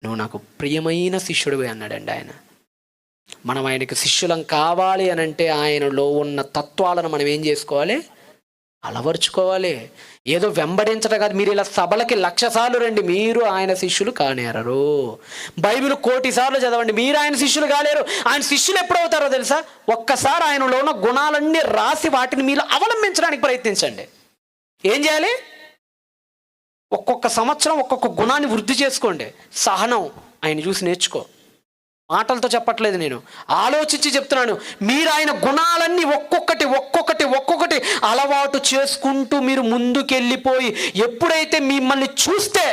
నువ్వు నాకు ప్రియమైన శిష్యుడివి అన్నాడండి ఆయన. మనం ఆయనకు శిష్యులం కావాలి అని అంటే ఆయనలో ఉన్న తత్వాలను మనం ఏం చేసుకోవాలి? అలవర్చుకోవాలి. ఏదో వెంబడించడం కాదు. మీరు ఇలా సభలకి 1,00,000 సార్లు రండి, మీరు ఆయన శిష్యులు కానేరరు. బైబిల్ 1,000,000 సార్లు చదవండి, మీరు ఆయన శిష్యులు కాలేరు. ఆయన శిష్యులు ఎప్పుడవుతారో తెలుసా? ఒక్కసారి ఆయనలో ఉన్న గుణాలన్నీ రాసి వాటిని మీరు అవలంబించడానికి ప్రయత్నించండి. ఏం చేయాలి? ఒక్కొక్క సంవత్సరం ఒక్కొక్క గుణాన్ని వృద్ధి చేసుకోండి. సహనం ఆయన చూసి నేర్చుకో. మాటలతో చెప్పట్లేదు, నేను ఆలోచించి చెప్తున్నాను. మీరు ఆయన గుణాలన్నీ ఒక్కొక్కటి అలవాటు చేసుకుంటూ మీరు ముందుకెళ్ళిపోయి ఎప్పుడైతే మిమ్మల్ని చూస్తే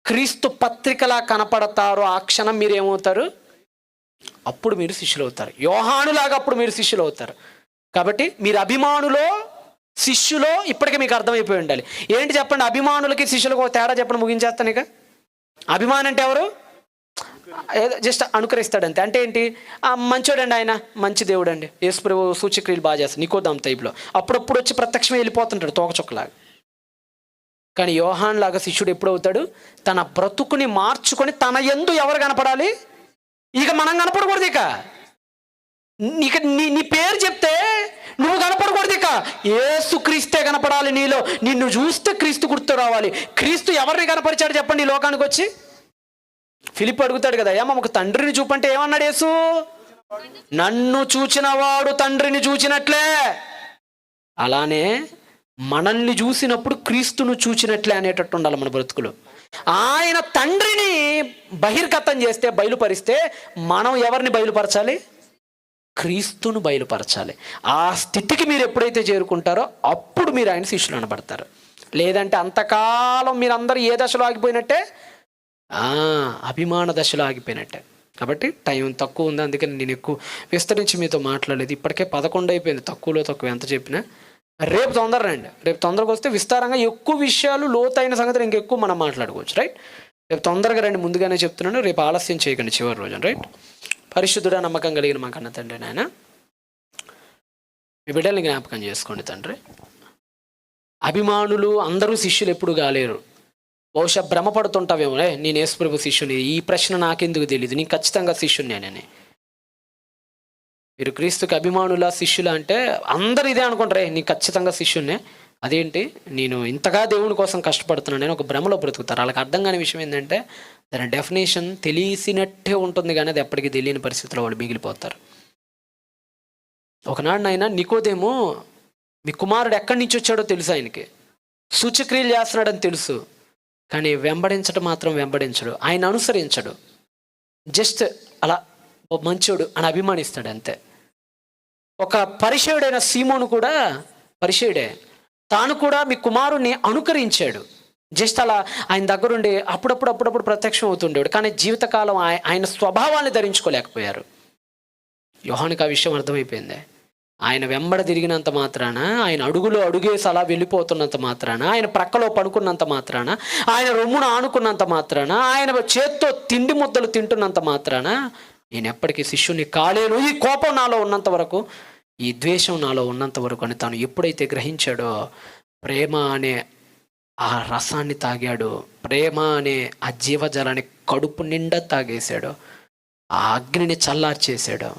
క్రీస్తు పత్రికలా కనపడతారో ఆ క్షణం మీరు ఏమవుతారు? అప్పుడు మీరు శిష్యులు అవుతారు. యోహానులాగా అప్పుడు మీరు శిష్యులు అవుతారు. కాబట్టి మీరు అభిమానులో శిష్యులో ఇప్పటికే మీకు అర్థమైపోయి ఉండాలి. ఏంటి చెప్పండి? అభిమానులకి శిష్యులకు ఒక తేడా చెప్పండి, ముగించేస్తాను ఇక. అభిమాని అంటే ఎవరు? ఏదో జస్ట్ అనుకరిస్తాడంతే. అంటే ఏంటి? మంచోడండి, ఆయన మంచి దేవుడు అండి, యేసుప్రభు సూచక్రియలు బాగా చేస్తాడు, నికోదేము టైప్లో అప్పుడప్పుడు వచ్చి ప్రత్యక్షమే వెళ్ళిపోతుంటాడు తోకచుక్కలాగా. కానీ యోహాన్ లాగా శిష్యుడు ఎప్పుడు అవుతాడు? తన బ్రతుకుని మార్చుకొని తన యందు ఎవరు కనపడాలి? ఇక మనం కనపడకూడదు. ఇక నీ పేరు చెప్తే నువ్వు కనపడకూడదు. ఇక యేసు క్రీస్తే కనపడాలి నీలో. నిన్ను చూస్తే క్రీస్తు గుర్తు రావాలి. క్రీస్తు ఎవరిని కనపరిచాడు చెప్పండి ఈ లోకానికి వచ్చి? ఫిలిప్ అడుగుతాడు కదా, ఏమో ఒక తండ్రిని చూపంటే ఏమన్నాడు యేసు? నన్ను చూచిన వాడు తండ్రిని చూచినట్లే. అలానే మనల్ని చూసినప్పుడు క్రీస్తును చూచినట్లే అనేటట్టు ఉండాలి మన బ్రతుకులు. ఆయన తండ్రిని బహిర్గతం చేస్తే, బయలుపరిస్తే, మనం ఎవరిని బయలుపరచాలి? క్రీస్తును బయలుపరచాలి. ఆ స్థితికి మీరు ఎప్పుడైతే చేరుకుంటారో అప్పుడు మీరు ఆయన శిష్యులు అనబడతారు. లేదంటే అంతకాలం మీరందరూ ఏ దశలో ఆగిపోయినట్టే? అభిమాన దశలో ఆగిపోయినట్టే. కాబట్టి టైం తక్కువ ఉంది, అందుకని నేను ఎక్కువ విస్తరించి మీతో మాట్లాడలేదు. ఇప్పటికే 11 అయిపోయింది, తక్కువలో తక్కువ ఎంత చెప్పినా. రేపు తొందర రండి. రేపు తొందరగా వస్తే విస్తారంగా ఎక్కువ విషయాలు, లోతైన సంగతులు ఇంకెక్కువ మనం మాట్లాడుకోవచ్చు. రైట్? రేపు తొందరగా రండి, ముందుగానే చెప్తున్నాను. రేపు ఆలస్యం చేయకండి చివరి రోజున. రైట్? పరిశుద్ధుడా, నమ్మకం కలిగిన మా కన్న తండ్రి, నాయన మీ బిడ్డల్ని జ్ఞాపకం చేసుకోండి తండ్రి. అభిమానులు అందరూ శిష్యులు ఎప్పుడు కాలేరు. బహుశా భ్రమపడుతుంటావేమో, నేను యేసుప్రభు శిష్యుని, ఈ ప్రశ్న నాకెందుకు తెలియదు, నేను ఖచ్చితంగా శిష్యుని నేనని. మీరు క్రీస్తుకి అభిమానుల శిష్యుల అంటే అందరు ఇదే అనుకుంటారే, నీ ఖచ్చితంగా శిష్యునే. అదేంటి, నేను ఇంతగా దేవుని కోసం కష్టపడుతున్నాను నేను ఒక భ్రమలో బ్రతుకుతారు. వాళ్ళకి అర్థం కాని విషయం ఏంటంటే దాని డెఫినేషన్ తెలిసినట్టే ఉంటుంది, కానీ అది ఎప్పటికీ తెలియని పరిస్థితిలో వాళ్ళు మిగిలిపోతారు. ఒకనాడు నాయన నికోదేము, మీ కుమారుడు ఎక్కడి నుంచి వచ్చాడో తెలుసు, ఆయనకి సూచక్రియలు చేస్తున్నాడని తెలుసు, కానీ వెంబడించడం మాత్రం వెంబడించడు, ఆయన అనుసరించడు. జస్ట్ అలా మంచోడు అని అభిమానిస్తాడు అంతే. ఒక పరిచయుడైన సీమోను కూడా పరిచయుడే, తాను కూడా మీ కుమారుణ్ణి అనుకరించాడు. జస్ట్ అలా ఆయన దగ్గరుండి అప్పుడప్పుడు ప్రత్యక్షం అవుతుండేవాడు, కానీ జీవితకాలం ఆయన స్వభావాన్ని ధరించుకోలేకపోయారు. యోహానుకి ఆ విషయం అర్థమైపోయింది. ఆయన వెంబడ తిరిగినంత మాత్రాన, ఆయన అడుగులో అడుగేసి అలా వెళ్ళిపోతున్నంత మాత్రాన, ఆయన ప్రక్కలో పడుకున్నంత మాత్రాన, ఆయన రొమ్మును ఆనుకున్నంత మాత్రాన, ఆయన చేత్తో తిండి ముద్దలు తింటున్నంత మాత్రాన నేను ఎప్పటికీ శిష్యుని కాలేను. ఈ కోపం నాలో ఉన్నంత వరకు, ఈ ద్వేషం నాలో ఉన్నంత వరకు అని తాను ఎప్పుడైతే గ్రహించాడో, ప్రేమ అనే ఆ రసాన్ని తాగాడు, ప్రేమ అనే ఆ జీవజలాన్ని కడుపు నిండా తాగేశాడు, ఆ అగ్నిని చల్లార్చేశాడు,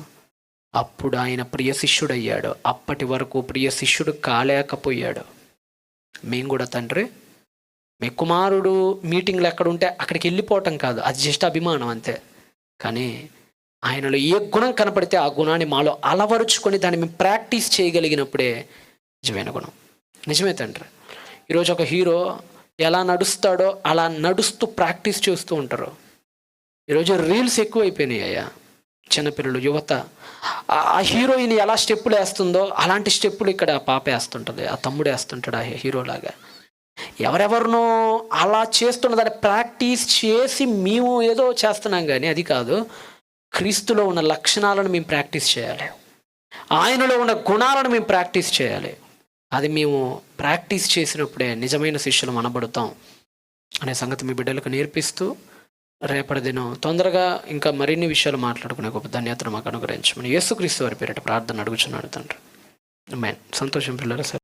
అప్పుడు ఆయన ప్రియ శిష్యుడయ్యాడు. అప్పటి వరకు ప్రియ శిష్యుడు కాలేకపోయాడు. మేము కూడా తండ్రి, మీ కుమారుడు మీటింగ్లు ఎక్కడుంటే అక్కడికి వెళ్ళిపోవటం కాదు, అది జస్ట్ అభిమానం అంతే. కానీ ఆయనలో ఏ గుణం కనపడితే ఆ గుణాన్ని మాలో అలవరుచుకొని దాన్ని మేము ప్రాక్టీస్ చేయగలిగినప్పుడే నిజమైన గుణం. నిజమే తండ్రి. ఈరోజు ఒక హీరో ఎలా నడుస్తాడో అలా నడుస్తూ ప్రాక్టీస్ చేస్తూ ఉంటారు. ఈరోజు రీల్స్ ఎక్కువైపోయినాయి అయ్యా. చిన్నపిల్లలు, యువత ఆ హీరోయిన్ ఎలా స్టెప్పులు వేస్తుందో అలాంటి స్టెప్పులు ఇక్కడ ఆ పాప వేస్తుంటుంది, ఆ తమ్ముడు వేస్తుంటాడు ఆ హీరోలాగా. ఎవరెవరినో అలా చేస్తున్న దాన్ని ప్రాక్టీస్ చేసి మేము ఏదో చేస్తున్నాం, కానీ అది కాదు. క్రీస్తులో ఉన్న లక్షణాలను మేము ప్రాక్టీస్ చేయాలి, ఆయనలో ఉన్న గుణాలను మేము ప్రాక్టీస్ చేయాలి. అది మేము ప్రాక్టీస్ చేసినప్పుడే నిజమైన శిష్యులు అనబడతాం అనే సంగతి మీ బిడ్డలకు నేర్పిస్తూ, రేపటి దినం తొందరగా ఇంకా మరిన్ని విషయాలు మాట్లాడుకునే గొప్ప ధన్యతను మాకు అనుగ్రహించమని యేసుక్రీస్తు వారి పేరిట ప్రార్థన అడుగుచున్నాడు తండ్రి. ఆమేన్. సంతోషం పిల్లలు.